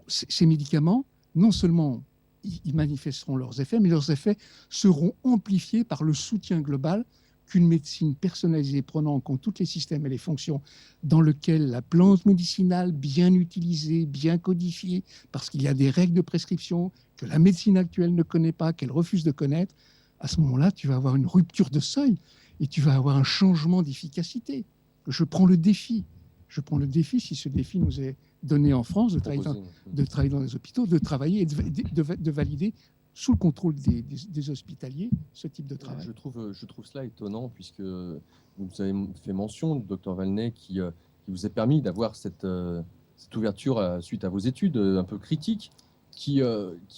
ces médicaments, non seulement ils manifesteront leurs effets, mais leurs effets seront amplifiés par le soutien global qu'une médecine personnalisée prenant en compte tous les systèmes et les fonctions dans lesquels la plante médicinale bien utilisée, bien codifiée, parce qu'il y a des règles de prescription que la médecine actuelle ne connaît pas, qu'elle refuse de connaître, à ce moment-là, tu vas avoir une rupture de seuil et tu vas avoir un changement d'efficacité. Je prends le défi, si ce défi nous est donné en France, de travailler dans les hôpitaux, de travailler et de valider sous le contrôle des hospitaliers ce type de travail. Je trouve cela étonnant, puisque vous avez fait mention, docteur Valnet, qui vous a permis d'avoir cette ouverture suite à vos études un peu critiques, qui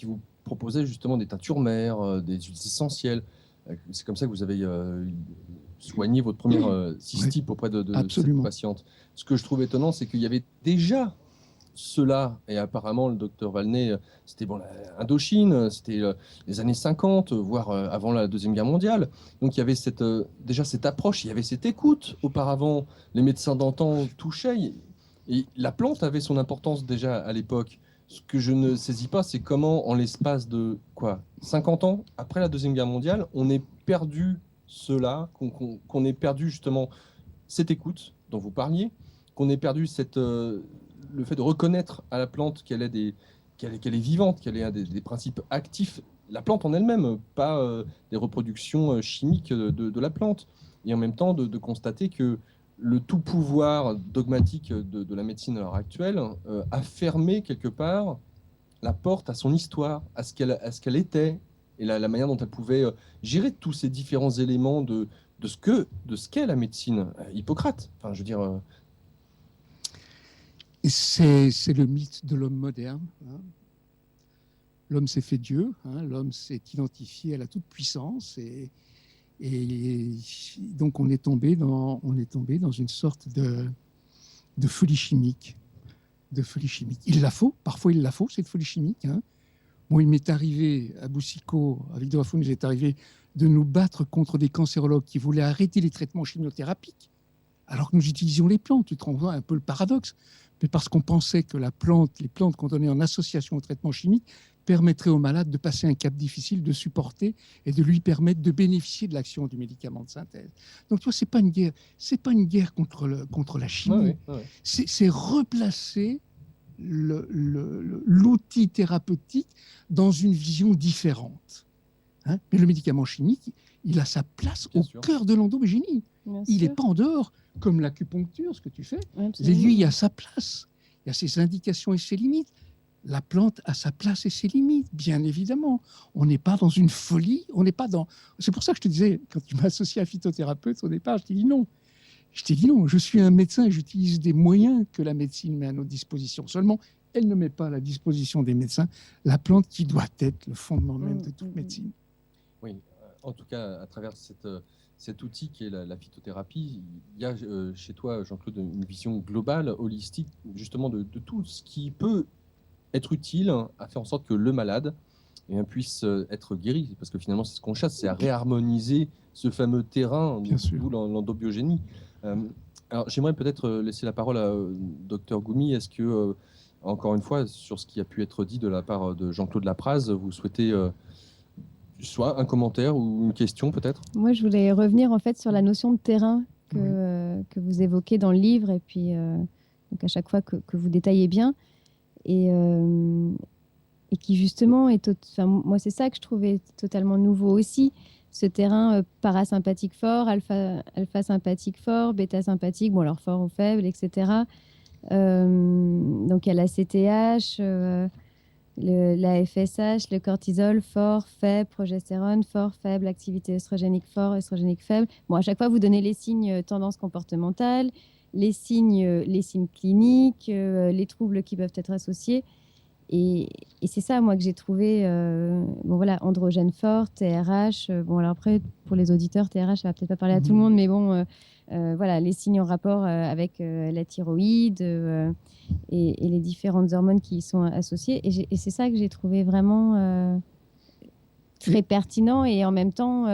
vous proposait justement des teintures mères, des huiles essentielles. C'est comme ça que vous avez soigné votre première cystite auprès de cette patiente. Ce que je trouve étonnant, c'est qu'il y avait déjà cela, et apparemment le docteur Valnet, c'était Indochine, c'était les années 50, voire avant la Deuxième Guerre mondiale. Donc il y avait déjà cette approche, il y avait cette écoute. Auparavant, les médecins d'antan touchaient, et la plante avait son importance déjà à l'époque. Ce que je ne saisis pas, c'est comment, en l'espace de 50 ans, après la Deuxième Guerre mondiale, on ait perdu cela, qu'on ait perdu justement cette écoute dont vous parliez, qu'on ait perdu le fait de reconnaître à la plante qu'elle est vivante, qu'elle est des principes actifs, la plante en elle-même, pas des reproductions chimiques de la plante. Et en même temps, de constater que le tout pouvoir dogmatique de la médecine à l'heure actuelle a fermé quelque part la porte à son histoire, à ce qu'elle était, et la manière dont elle pouvait gérer tous ces différents éléments de ce qu'est la médecine. Hippocrate, enfin, je veux dire... C'est le mythe de l'homme moderne. Hein. L'homme s'est fait Dieu, hein. L'homme s'est identifié à la toute-puissance, et donc on est tombé dans une sorte de folie chimique. Parfois il la faut, cette folie chimique. Hein. Bon, il m'est arrivé à Boucicaut, avec Dorafoun, il m'est arrivé de nous battre contre des cancérologues qui voulaient arrêter les traitements chimiothérapiques, alors que nous utilisions les plantes. Tu te rends compte un peu le paradoxe, mais parce qu'on pensait que les plantes qu'on donnait en association au traitement chimique permettraient au malade de passer un cap difficile, de supporter et de lui permettre de bénéficier de l'action du médicament de synthèse. Donc, tu vois, c'est pas une guerre contre la chimie. Ouais. C'est replacer l'outil thérapeutique dans une vision différente. Hein. Mais le médicament chimique, il a sa place au cœur de l'endogénie. Il n'est pas en dehors, comme l'acupuncture, ce que tu fais. L'aiguille a sa place. Il y a ses indications et ses limites. La plante a sa place et ses limites, bien évidemment. On n'est pas dans une folie, on n'est pas dans... C'est pour ça que je te disais, quand tu m'as associé à phytothérapeute au départ, je t'ai dit non. Je t'ai dit non, je suis un médecin et j'utilise des moyens que la médecine met à notre disposition. Seulement, elle ne met pas à la disposition des médecins la plante qui doit être le fondement même de toute médecine. Oui, en tout cas, à travers cet outil qui est la phytothérapie, il y a chez toi, Jean-Claude, une vision globale, holistique, justement de tout ce qui peut être utile à faire en sorte que le malade puisse être guéri. Parce que finalement, c'est ce qu'on cherche, c'est à réharmoniser ce fameux terrain, Bien sûr. d'où l'endobiogénie. Alors, j'aimerais peut-être laisser la parole à Dr Goumi. Est-ce que, encore une fois, sur ce qui a pu être dit de la part de Jean-Claude Lapraz, vous souhaitez soit un commentaire ou une question peut-être? Moi, je voulais revenir en fait sur la notion de terrain que vous évoquez dans le livre et puis donc à chaque fois que vous détaillez bien et qui justement est moi c'est ça que je trouvais totalement nouveau aussi, ce terrain parasympathique fort, alpha sympathique fort, bêta sympathique, bon alors fort ou faible, etc. Donc il y a la CTH, la FSH, le cortisol fort, faible, progestérone fort, faible, activité œstrogénique fort, œstrogénique faible. Bon, à chaque fois, vous donnez les signes tendance comportementale, les signes cliniques, les troubles qui peuvent être associés. Et c'est ça, moi, que j'ai trouvé, bon voilà, androgène fort, TRH. Bon, alors après, pour les auditeurs, TRH, ça va peut-être pas parler à tout le monde, mais bon, voilà, les signes en rapport avec la thyroïde et les différentes hormones qui y sont associées. Et c'est ça que j'ai trouvé vraiment très pertinent et en même temps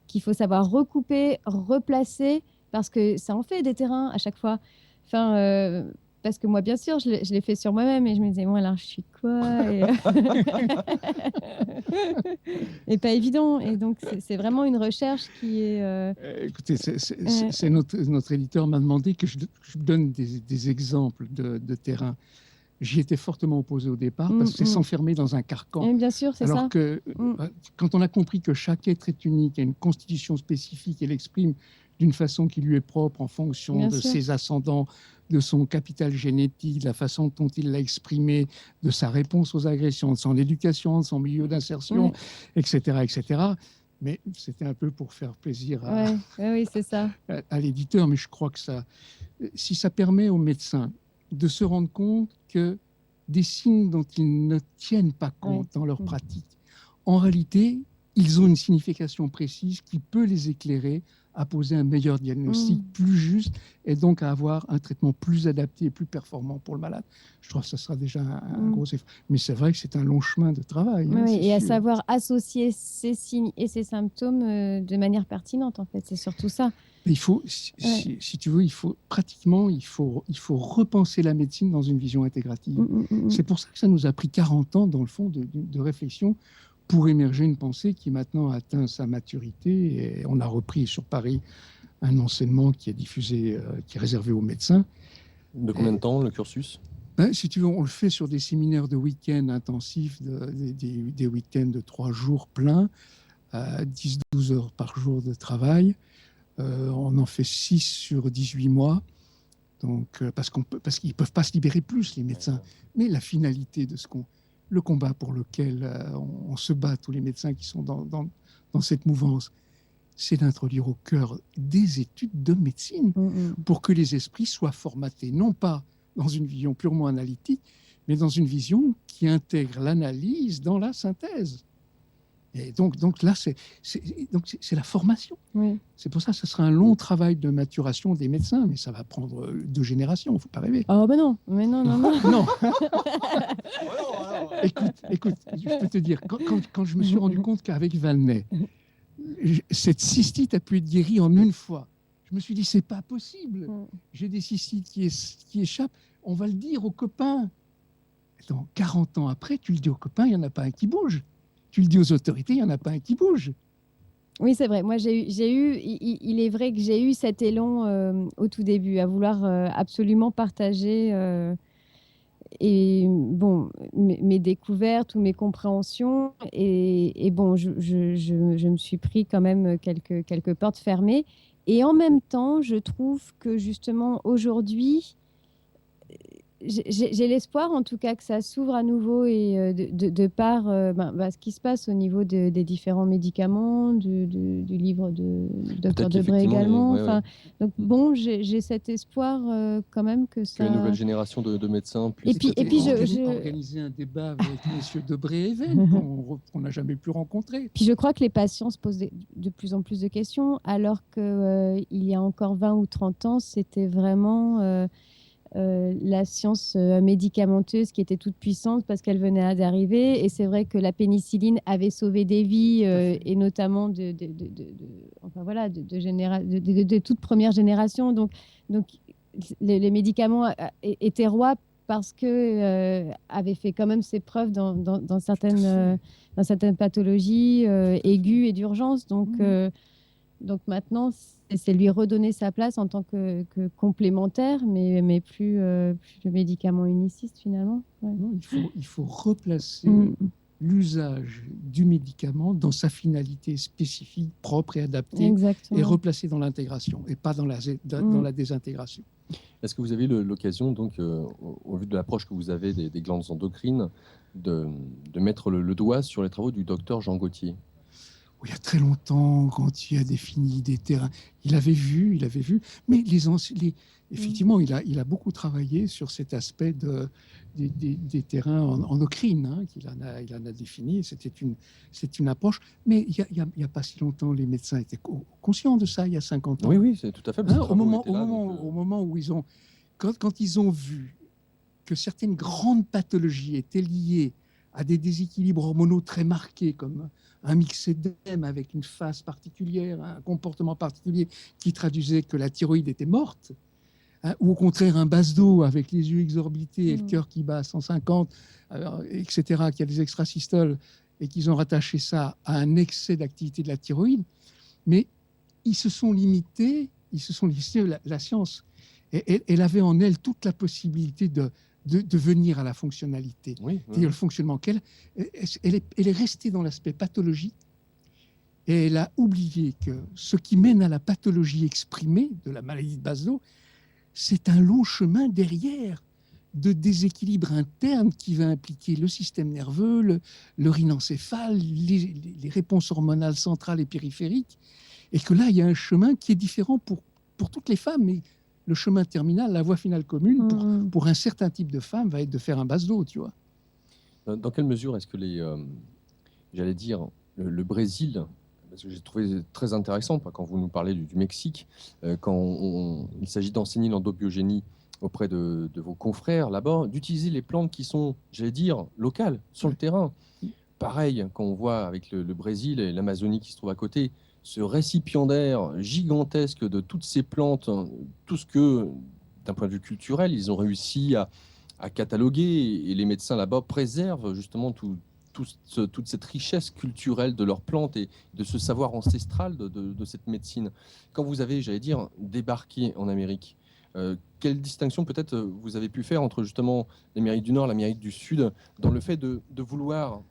qu'il faut savoir recouper, replacer, parce que ça en fait des terrains à chaque fois. Enfin, parce que moi, bien sûr, je l'ai fait sur moi-même et je me disais, moi, alors, je suis quoi et pas évident. Et donc, c'est vraiment une recherche qui est... Écoutez, c'est notre éditeur m'a demandé que je donne des exemples de terrain. J'y étais fortement opposé au départ parce que c'est s'enfermer dans un carcan. Et bien sûr, c'est ça. Alors que quand on a compris que chaque être est unique, a une constitution spécifique et l'exprime d'une façon qui lui est propre en fonction Bien de sûr. ses ascendants, de son capital génétique, de la façon dont il l'a exprimé, de sa réponse aux agressions, de son éducation, de son milieu d'insertion, etc., etc. Mais c'était un peu pour faire plaisir oui, c'est ça. à l'éditeur, mais je crois que si ça permet aux médecins de se rendre compte que des signes dont ils ne tiennent pas compte dans leur pratique, en réalité, ils ont une signification précise qui peut les éclairer à poser un meilleur diagnostic plus juste et donc à avoir un traitement plus adapté et plus performant pour le malade. Je trouve que ça sera déjà un gros effort. Mais c'est vrai que c'est un long chemin de travail. Oui, et à savoir associer ces signes et ces symptômes de manière pertinente, en fait. C'est surtout ça. Il faut, si tu veux, il faut repenser la médecine dans une vision intégrative. C'est pour ça que ça nous a pris 40 ans, dans le fond, de réflexion pour émerger une pensée qui maintenant a atteint sa maturité. Et on a repris sur Paris un enseignement qui est diffusé, qui est réservé aux médecins. De combien de temps, le cursus ? Si tu veux, on le fait sur des séminaires de week-end intensifs, des week-ends de 3 jours pleins, 10-12 heures par jour de travail. On en fait 6 sur 18 mois, donc, parce qu'ils ne peuvent pas se libérer plus, les médecins. Mais la finalité de le combat pour lequel on se bat, tous les médecins qui sont dans cette mouvance, c'est d'introduire au cœur des études de médecine pour que les esprits soient formatés, non pas dans une vision purement analytique, mais dans une vision qui intègre l'analyse dans la synthèse. Et donc là, c'est la formation. Oui. C'est pour ça que ce sera un long travail de maturation des médecins, mais ça va prendre 2 générations, il ne faut pas rêver. Oh ben non, mais non. Non. Écoute, je peux te dire, quand je me suis rendu compte qu'avec Valnay, cette cystite a pu être guérie en une fois, je me suis dit, c'est pas possible. J'ai des cystites qui échappent, on va le dire aux copains. Donc, 40 ans après, tu le dis aux copains, il n'y en a pas un qui bouge. Tu le dis aux autorités, il n'y en a pas un qui bouge. Oui, c'est vrai. Moi, il est vrai que j'ai eu cet élan au tout début, à vouloir absolument partager et, bon, mes découvertes ou mes compréhensions. Et bon, je me suis pris quand même quelques portes fermées. Et en même temps, je trouve que justement, aujourd'hui, j'ai l'espoir, en tout cas, que ça s'ouvre à nouveau et de par ce qui se passe au niveau des différents médicaments, du livre de Dr Peut-être Debré qu'effectivement, également. ouais, ouais. Enfin, donc bon, j'ai cet espoir quand même que Que une nouvelle ça. génération de médecins Et puisse puis, effectivement... organiser un débat avec M. Debré et Venn qu'on n'a jamais pu rencontrer. Puis je crois que les patients se posent de plus en plus de questions, alors qu'il y a encore 20 ou 30 ans, c'était vraiment la science médicamenteuse qui était toute puissante parce qu'elle venait d'arriver. Et c'est vrai que la pénicilline avait sauvé des vies, et notamment enfin, voilà, de toute première génération. Donc les médicaments étaient rois parce que avaient fait quand même ses preuves dans certaines pathologies aiguës et d'urgence. Donc maintenant, c'est lui redonner sa place en tant que complémentaire, mais plus le médicament uniciste finalement. Ouais. Non, il faut replacer Mm. l'usage du médicament dans sa finalité spécifique, propre et adaptée, Exactement. et replacer dans l'intégration et pas dans la désintégration. Est-ce que vous avez l'occasion, donc, au vu de l'approche que vous avez des glandes endocrines, de mettre le doigt sur les travaux du docteur Jean Gauthier? Il y a très longtemps, quand il a défini des terrains, il avait vu, mais effectivement, il a beaucoup travaillé sur cet aspect des terrains endocrines, hein, qu'il en a défini. C'est une approche, mais il y a pas si longtemps, les médecins étaient conscients de ça, il y a 50 ans. Oui, c'est tout à fait. Hein, au moment où quand ils ont vu que certaines grandes pathologies étaient liées à des déséquilibres hormonaux très marqués, comme un myxédème avec une phase particulière, un comportement particulier qui traduisait que la thyroïde était morte, hein, ou au contraire un base d'eau avec les yeux exorbités et le cœur qui bat à 150, etc., qui a des extrasystoles, et qu'ils ont rattaché ça à un excès d'activité de la thyroïde. Mais ils se sont limités, la science, elle avait en elle toute la possibilité de venir à la fonctionnalité, c'est-à-dire le fonctionnement qu'elle est restée dans l'aspect pathologique, et elle a oublié que ce qui mène à la pathologie exprimée de la maladie de Basedow, c'est un long chemin derrière de déséquilibre interne qui va impliquer le système nerveux, le rhinencéphale, les réponses hormonales centrales et périphériques, et que là, il y a un chemin qui est différent pour toutes les femmes, mais le chemin terminal, la voie finale commune, pour un certain type de femme, va être de faire un Basedow, tu vois. Dans quelle mesure est-ce que j'allais dire, le Brésil, parce que j'ai trouvé très intéressant quand vous nous parlez du Mexique, quand il s'agit d'enseigner l'endobiogénie auprès de vos confrères là-bas, d'utiliser les plantes qui sont, j'allais dire, locales, sur le terrain. Pareil, quand on voit avec le Brésil et l'Amazonie qui se trouve à côté, ce récipiendaire gigantesque de toutes ces plantes, tout ce que, d'un point de vue culturel, ils ont réussi à cataloguer, et les médecins là-bas préservent justement toute cette richesse culturelle de leurs plantes et de ce savoir ancestral de cette médecine. Quand vous avez, j'allais dire, débarqué en Amérique, quelle distinction peut-être vous avez pu faire entre justement l'Amérique du Nord, l'Amérique du Sud, dans le fait de vouloir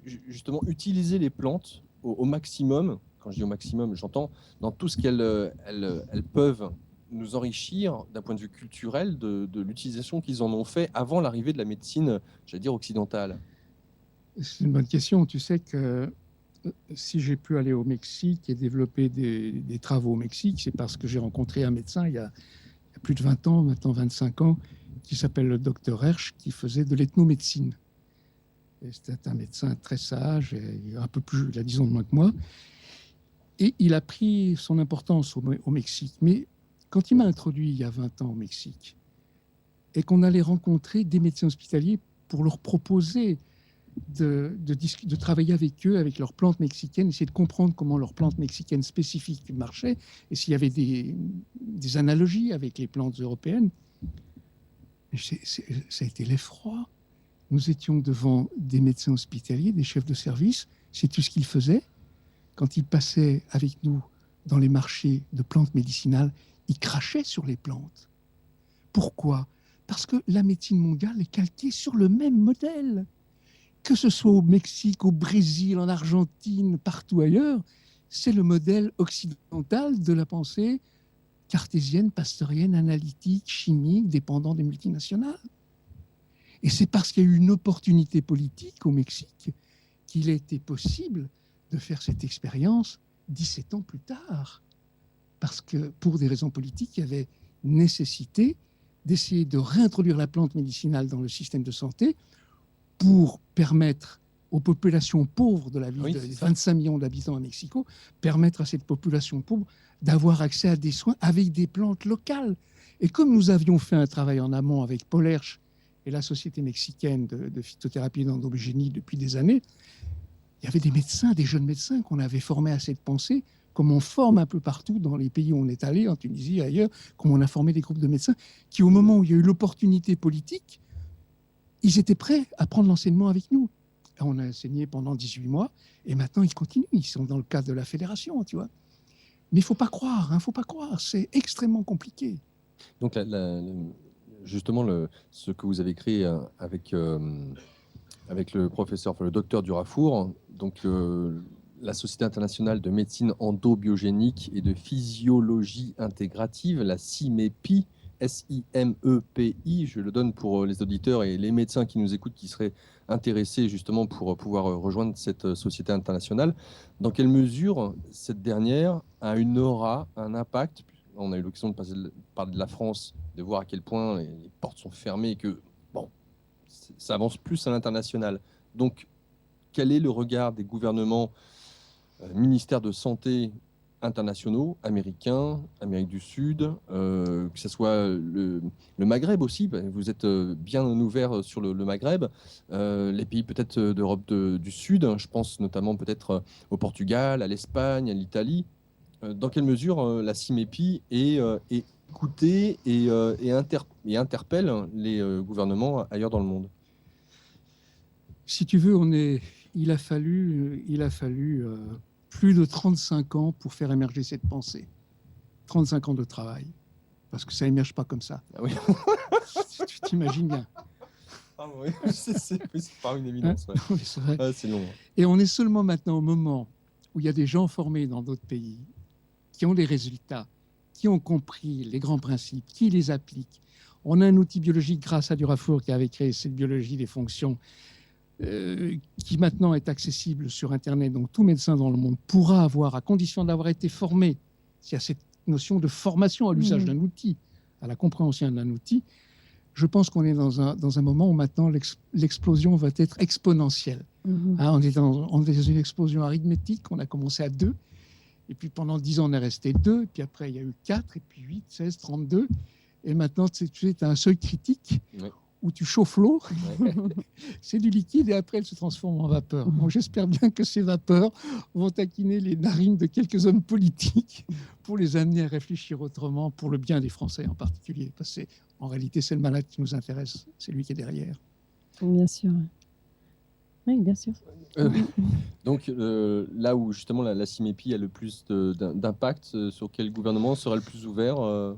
justement utiliser les plantes au maximum? Quand je dis au maximum, j'entends dans tout ce qu'elles peuvent nous enrichir d'un point de vue culturel de l'utilisation qu'ils en ont fait avant l'arrivée de la médecine, j'allais dire, occidentale. C'est une bonne question. Tu sais que si j'ai pu aller au Mexique et développer des travaux au Mexique, c'est parce que j'ai rencontré un médecin il y a plus de 20 ans, maintenant 25 ans, qui s'appelle le docteur Hersch, qui faisait de l'ethnomédecine. C'était un médecin très sage, et un peu plus, il a 10 ans de moins que moi. Et il a pris son importance au Mexique. Mais quand il m'a introduit il y a 20 ans au Mexique, et qu'on allait rencontrer des médecins hospitaliers pour leur proposer de travailler avec eux, avec leurs plantes mexicaines, essayer de comprendre comment leurs plantes mexicaines spécifiques marchaient, et s'il y avait des analogies avec les plantes européennes, ça a été l'effroi. Nous étions devant des médecins hospitaliers, des chefs de service. Sais-tu ce qu'ils faisaient? Quand ils passaient avec nous dans les marchés de plantes médicinales, ils crachaient sur les plantes. Pourquoi? Parce que la médecine mondiale est calquée sur le même modèle. Que ce soit au Mexique, au Brésil, en Argentine, partout ailleurs, c'est le modèle occidental de la pensée cartésienne, pasteurienne, analytique, chimique, dépendant des multinationales. Et c'est parce qu'il y a eu une opportunité politique au Mexique qu'il a été possible de faire cette expérience 17 ans plus tard. Parce que pour des raisons politiques, il y avait nécessité d'essayer de réintroduire la plante médicinale dans le système de santé pour permettre aux populations pauvres de la ville Oui, de c'est ça. 25 millions d'habitants à Mexico, permettre à cette population pauvre d'avoir accès à des soins avec des plantes locales. Et comme nous avions fait un travail en amont avec Paul Hersch et la Société mexicaine de phytothérapie et d'endobogénie depuis des années, il y avait des médecins, des jeunes médecins qu'on avait formés à cette pensée, comme on forme un peu partout dans les pays où on est allé, en Tunisie, ailleurs, comme on a formé des groupes de médecins, qui au moment où il y a eu l'opportunité politique, ils étaient prêts à prendre l'enseignement avec nous. On a enseigné pendant 18 mois, et maintenant ils continuent, ils sont dans le cadre de la fédération, tu vois. Mais il ne faut pas croire, faut pas croire, c'est extrêmement compliqué. Donc, justement, ce que vous avez créé avec le professeur, enfin, le docteur Durafour, donc la Société internationale de médecine endobiogénique et de physiologie intégrative, la CIMEPI, SIMEPI, je le donne pour les auditeurs et les médecins qui nous écoutent qui seraient intéressés justement pour pouvoir rejoindre cette société internationale. Dans quelle mesure cette dernière a une aura, un impact? On a eu l'occasion de parler de la France, de voir à quel point les portes sont fermées et que, bon, ça avance plus à l'international. Donc, quel est le regard des gouvernements, ministères de santé internationaux, américains, Amérique du Sud, que ce soit le Maghreb aussi, vous êtes bien ouvert sur le Maghreb, les pays peut-être d'Europe du Sud, je pense notamment peut-être au Portugal, à l'Espagne, à l'Italie. Dans quelle mesure la CIMEPI est écoutée et interpelle les gouvernements ailleurs dans le monde? Si tu veux, il a fallu plus de 35 ans pour faire émerger cette pensée. 35 ans de travail. Parce que ça n'émerge pas comme ça. Ah oui. Tu t'imagines bien. Ah oui, c'est pas une évidence. Ouais. Oui, c'est vrai. Ah, c'est long. Et on est seulement maintenant au moment où il y a des gens formés dans d'autres pays qui ont des résultats, qui ont compris les grands principes, qui les appliquent. On a un outil biologique grâce à Durafour qui avait créé cette biologie des fonctions qui maintenant est accessible sur Internet. Donc tout médecin dans le monde pourra avoir, à condition d'avoir été formé, s'il y a cette notion de formation à l'usage d'un outil, à la compréhension d'un outil, je pense qu'on est dans un moment où maintenant l'explosion va être exponentielle. On est dans une explosion arithmétique, on a commencé à 2, et puis pendant 10 ans on est resté 2, et puis après il y a eu 4, et puis 8, 16, 32, et maintenant tu as un seuil critique où tu chauffes l'eau, c'est du liquide et après elle se transforme en vapeur. Bon, j'espère bien que ces vapeurs vont taquiner les narines de quelques hommes politiques pour les amener à réfléchir autrement pour le bien des Français en particulier. Parce que en réalité, c'est le malade qui nous intéresse, c'est lui qui est derrière. Bien sûr. Oui, bien sûr. Donc là où justement la CIMEPI a le plus d'impact, sur quel gouvernement sera le plus ouvert On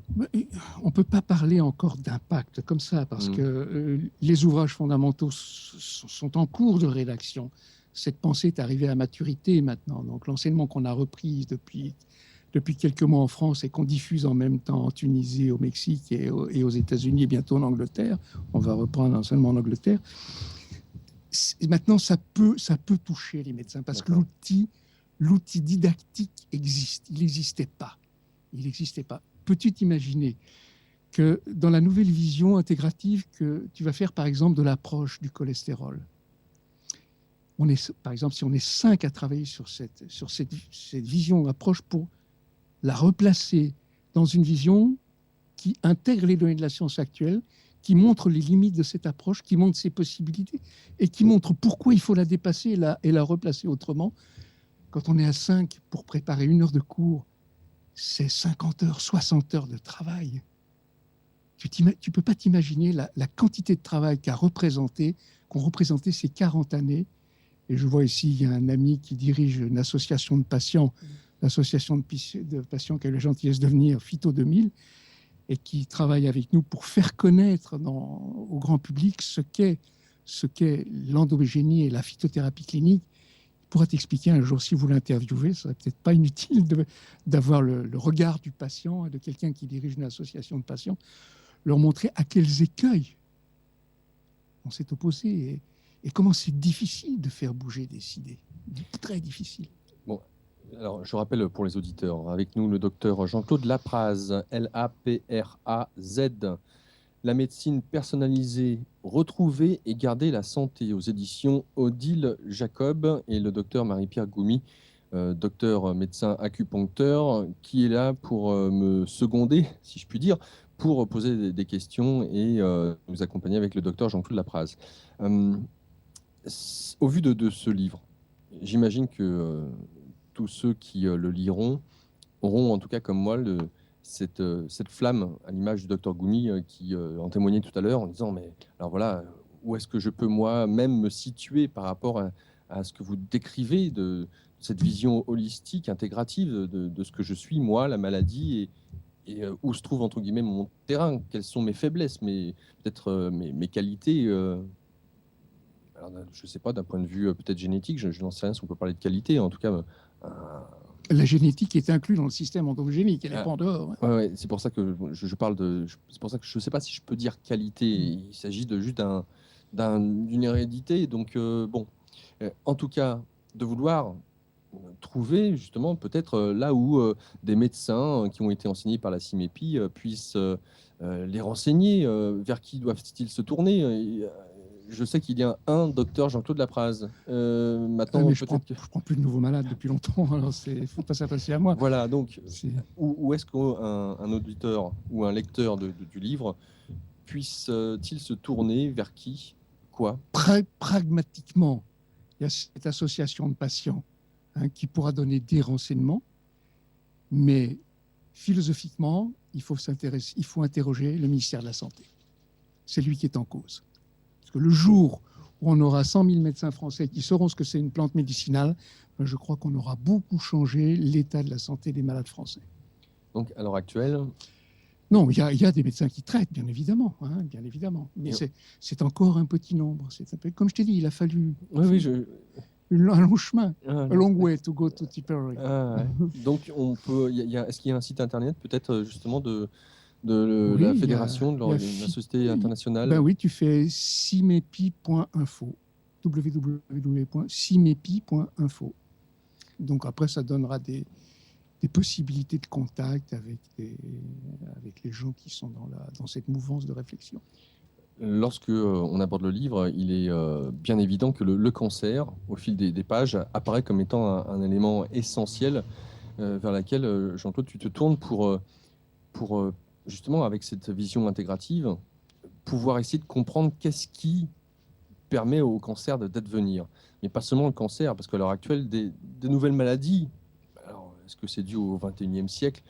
ne peut pas parler encore d'impact comme ça, parce que les ouvrages fondamentaux sont en cours de rédaction. Cette pensée est arrivée à maturité maintenant. Donc l'enseignement qu'on a repris depuis quelques mois en France et qu'on diffuse en même temps en Tunisie, au Mexique et aux États-Unis et bientôt en Angleterre, on va reprendre l'enseignement en Angleterre. Maintenant, ça peut toucher les médecins parce que l'outil didactique existe. Il n'existait pas. Peux-tu t'imaginer que dans la nouvelle vision intégrative que tu vas faire, par exemple, de l'approche du cholestérol, par exemple, si on est 5 à travailler sur cette vision d'approche pour la replacer dans une vision qui intègre les données de la science actuelle, qui montre les limites de cette approche, qui montre ses possibilités et qui montre pourquoi il faut la dépasser et la replacer autrement. Quand on est à 5 pour préparer 1 heure de cours, c'est 50 heures, 60 heures de travail. Tu ne peux pas t'imaginer la quantité de travail qu'ont représenté ces 40 années. Et je vois ici, il y a un ami qui dirige une association de patients, l'association de patients qui a eu la gentillesse de venir, Phyto 2000, et qui travaille avec nous pour faire connaître au grand public ce qu'est l'endobogénie et la phytothérapie clinique. Il pourra t'expliquer un jour, si vous l'interviewez, ce serait peut-être pas inutile d'avoir le regard du patient et de quelqu'un qui dirige une association de patients, leur montrer à quels écueils On s'est opposé. Et comment c'est difficile de faire bouger des idées. Très difficile. Bon, alors je rappelle pour les auditeurs, avec nous le docteur Jean-Claude Lapraz, Lapraz, La médecine personnalisée, retrouver et garder la santé, aux éditions Odile Jacob, et le docteur Marie-Pierre Goumy, docteur médecin acupuncteur, qui est là pour me seconder, si je puis dire, pour poser des questions et nous accompagner avec le docteur Jean-Claude Lapraz. Au vu de ce livre, j'imagine que tous ceux qui le liront auront, en tout cas comme moi, cette flamme, à l'image du docteur Goumy qui en témoignait tout à l'heure, en disant, mais alors voilà, où est-ce que je peux moi-même me situer par rapport à ce que vous décrivez de cette vision holistique, intégrative de ce que je suis, moi, la maladie, et où se trouve, entre guillemets, mon terrain, quelles sont mes faiblesses, peut-être mes qualités. Alors, je ne sais pas, d'un point de vue peut-être génétique, je n'en sais rien si on peut parler de qualité, en tout cas. La génétique est inclue dans le système anthropogénique, elle n'est pas en dehors. Hein. Ouais, c'est pour ça que je parle de. C'est pour ça que je ne sais pas si je peux dire qualité. Il s'agit juste d'une hérédité. Donc, bon. En tout cas, de vouloir trouver justement peut-être là où des médecins qui ont été enseignés par la CIMEPI puissent les renseigner. Vers qui doivent-ils se tourner? Je sais qu'il y a un docteur Jean-Claude Lapraz. Maintenant, mais je ne prends plus de nouveaux malades depuis longtemps, alors il ne faut pas s'adresser à moi. Voilà, donc où est-ce qu'un auditeur ou un lecteur du livre puisse-t-il se tourner vers qui? Quoi? Pragmatiquement, il y a cette association de patients qui pourra donner des renseignements, mais philosophiquement, il faut interroger le ministère de la Santé. C'est lui qui est en cause. Parce que le jour où on aura 100 000 médecins français qui sauront ce que c'est une plante médicinale, je crois qu'on aura beaucoup changé l'état de la santé des malades français. Donc, à l'heure actuelle... Non, il y a des médecins qui traitent, bien évidemment. Mais c'est encore un petit nombre. Comme je t'ai dit, il a fallu un long chemin, a long way to go to Tipperary. Donc, est-ce qu'il y a un site internet, peut-être justement la fédération, de la société internationale? Ben oui, tu fais cimepi.info, www.cimepi.info. Donc après, ça donnera des possibilités de contact avec les gens qui sont dans cette mouvance de réflexion. Lorsque on aborde le livre, il est bien évident que le cancer, au fil des pages, apparaît comme étant un élément essentiel vers laquelle, Jean-Claude, tu te tournes pour justement, avec cette vision intégrative, pouvoir essayer de comprendre qu'est-ce qui permet au cancer d'advenir. Mais pas seulement le cancer, parce qu'à l'heure actuelle, des nouvelles maladies, alors, est-ce que c'est dû au XXIe siècle,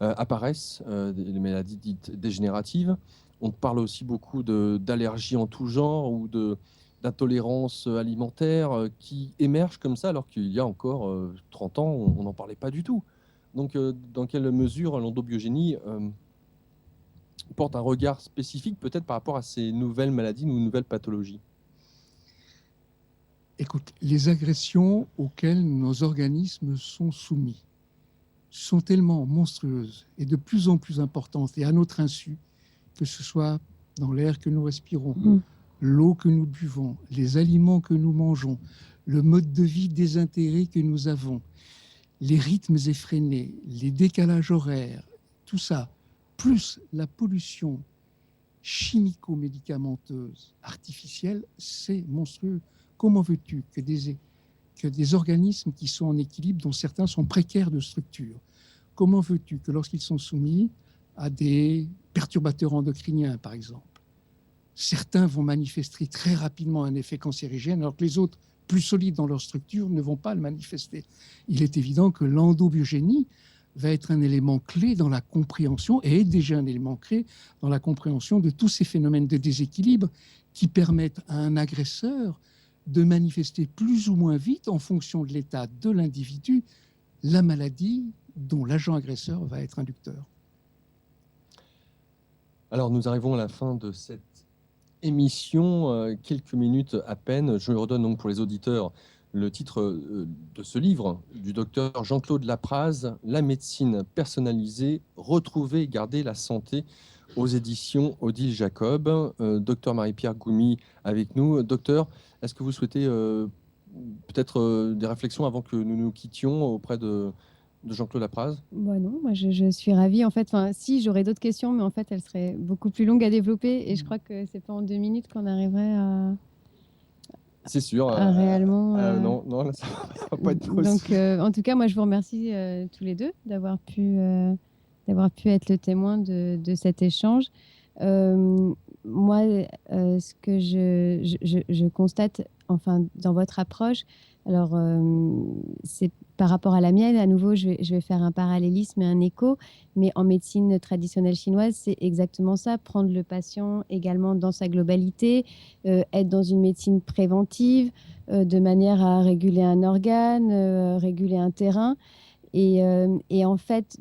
apparaissent, des maladies dites dégénératives. On parle aussi beaucoup d'allergies en tout genre ou d'intolérance alimentaire qui émergent comme ça, alors qu'il y a encore 30 ans, on n'en parlait pas du tout. Donc, dans quelle mesure l'endobiogénie porte un regard spécifique peut-être par rapport à ces nouvelles maladies ou nouvelles pathologies? Écoute, les agressions auxquelles nos organismes sont soumis sont tellement monstrueuses et de plus en plus importantes et à notre insu, que ce soit dans l'air que nous respirons, l'eau que nous buvons, les aliments que nous mangeons, le mode de vie désintéressé que nous avons, les rythmes effrénés, les décalages horaires, tout ça, plus la pollution chimico-médicamenteuse artificielle, c'est monstrueux. Comment veux-tu que des organismes qui sont en équilibre, dont certains sont précaires de structure, comment veux-tu que lorsqu'ils sont soumis à des perturbateurs endocriniens, par exemple, certains vont manifester très rapidement un effet cancérigène, alors que les autres, plus solides dans leur structure, ne vont pas le manifester. Il est évident que l'endobiogénie va être un élément clé dans la compréhension, et est déjà un élément clé dans la compréhension de tous ces phénomènes de déséquilibre qui permettent à un agresseur de manifester plus ou moins vite, en fonction de l'état de l'individu, la maladie dont l'agent agresseur va être inducteur. Alors, nous arrivons à la fin de cette émission, quelques minutes à peine. Je redonne donc pour les auditeurs le titre de ce livre du docteur Jean-Claude Lapraz, La médecine personnalisée, retrouver et garder la santé, aux éditions Odile Jacob. Docteur Marie-Pierre Goumy avec nous. Docteur, est-ce que vous souhaitez peut-être des réflexions avant que nous nous quittions auprès de Jean-Claude Lapraz? Non, moi je suis ravie. En fait, si j'aurais d'autres questions, mais en fait, elles seraient beaucoup plus longues à développer. Et je crois que c'est pas en 2 minutes qu'on arriverait C'est sûr. à réellement. Non, non, là, ça va pas être possible. Donc, en tout cas, moi, je vous remercie tous les deux d'avoir pu être le témoin de cet échange. Moi, ce que je constate, enfin, dans votre approche, alors, c'est par rapport à la mienne, à nouveau, je vais faire un parallélisme et un écho, mais en médecine traditionnelle chinoise, c'est exactement ça, prendre le patient également dans sa globalité, être dans une médecine préventive, de manière à réguler un organe, réguler un terrain. Et en fait,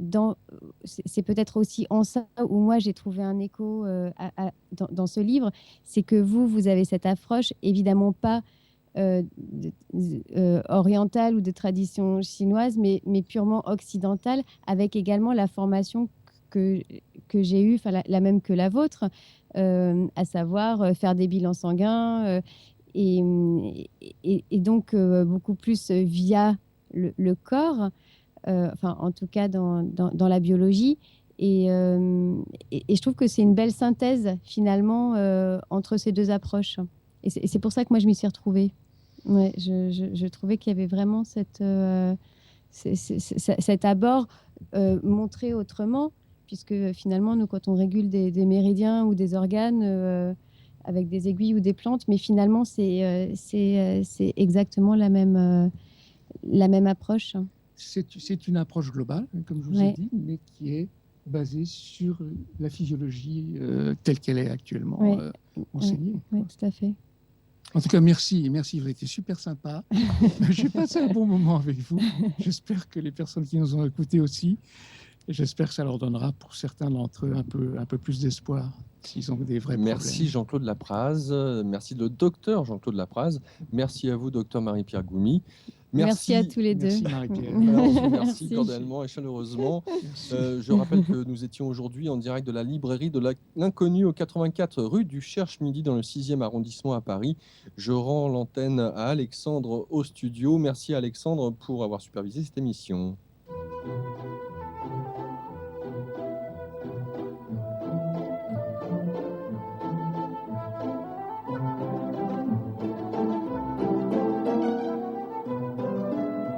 c'est peut-être aussi en ça où moi j'ai trouvé un écho dans ce livre, c'est que vous avez cette approche, évidemment pas orientale ou de tradition chinoise, mais purement occidentale, avec également la formation que j'ai eue, la même que la vôtre, à savoir faire des bilans sanguins, et donc beaucoup plus via le corps, en tout cas dans la biologie. Et je trouve que c'est une belle synthèse finalement entre ces deux approches. Et c'est pour ça que moi je m'y suis retrouvée. Ouais, je trouvais qu'il y avait vraiment cet abord montré autrement, puisque finalement, nous, quand on régule des méridiens ou des organes avec des aiguilles ou des plantes, mais finalement, c'est exactement la même approche. C'est une approche globale, comme je vous ai dit, mais qui est basée sur la physiologie telle qu'elle est actuellement enseignée. Oui, tout à fait. En tout cas, merci, vous avez été super sympa. J'ai passé un bon moment avec vous. J'espère que les personnes qui nous ont écoutés aussi, et j'espère que ça leur donnera pour certains d'entre eux un peu plus d'espoir s'ils ont des vrais problèmes. Merci Jean-Claude Lapraz, merci le docteur Jean-Claude Lapraz, merci à vous docteur Marie-Pierre Goumy. Merci à tous les deux. Merci Marie-Pierre. Merci cordialement et chaleureusement. Je rappelle que nous étions aujourd'hui en direct de la librairie de l'Inconnu au 84 rue du Cherche-Midi dans le 6e arrondissement à Paris. Je rends l'antenne à Alexandre au studio. Merci Alexandre pour avoir supervisé cette émission.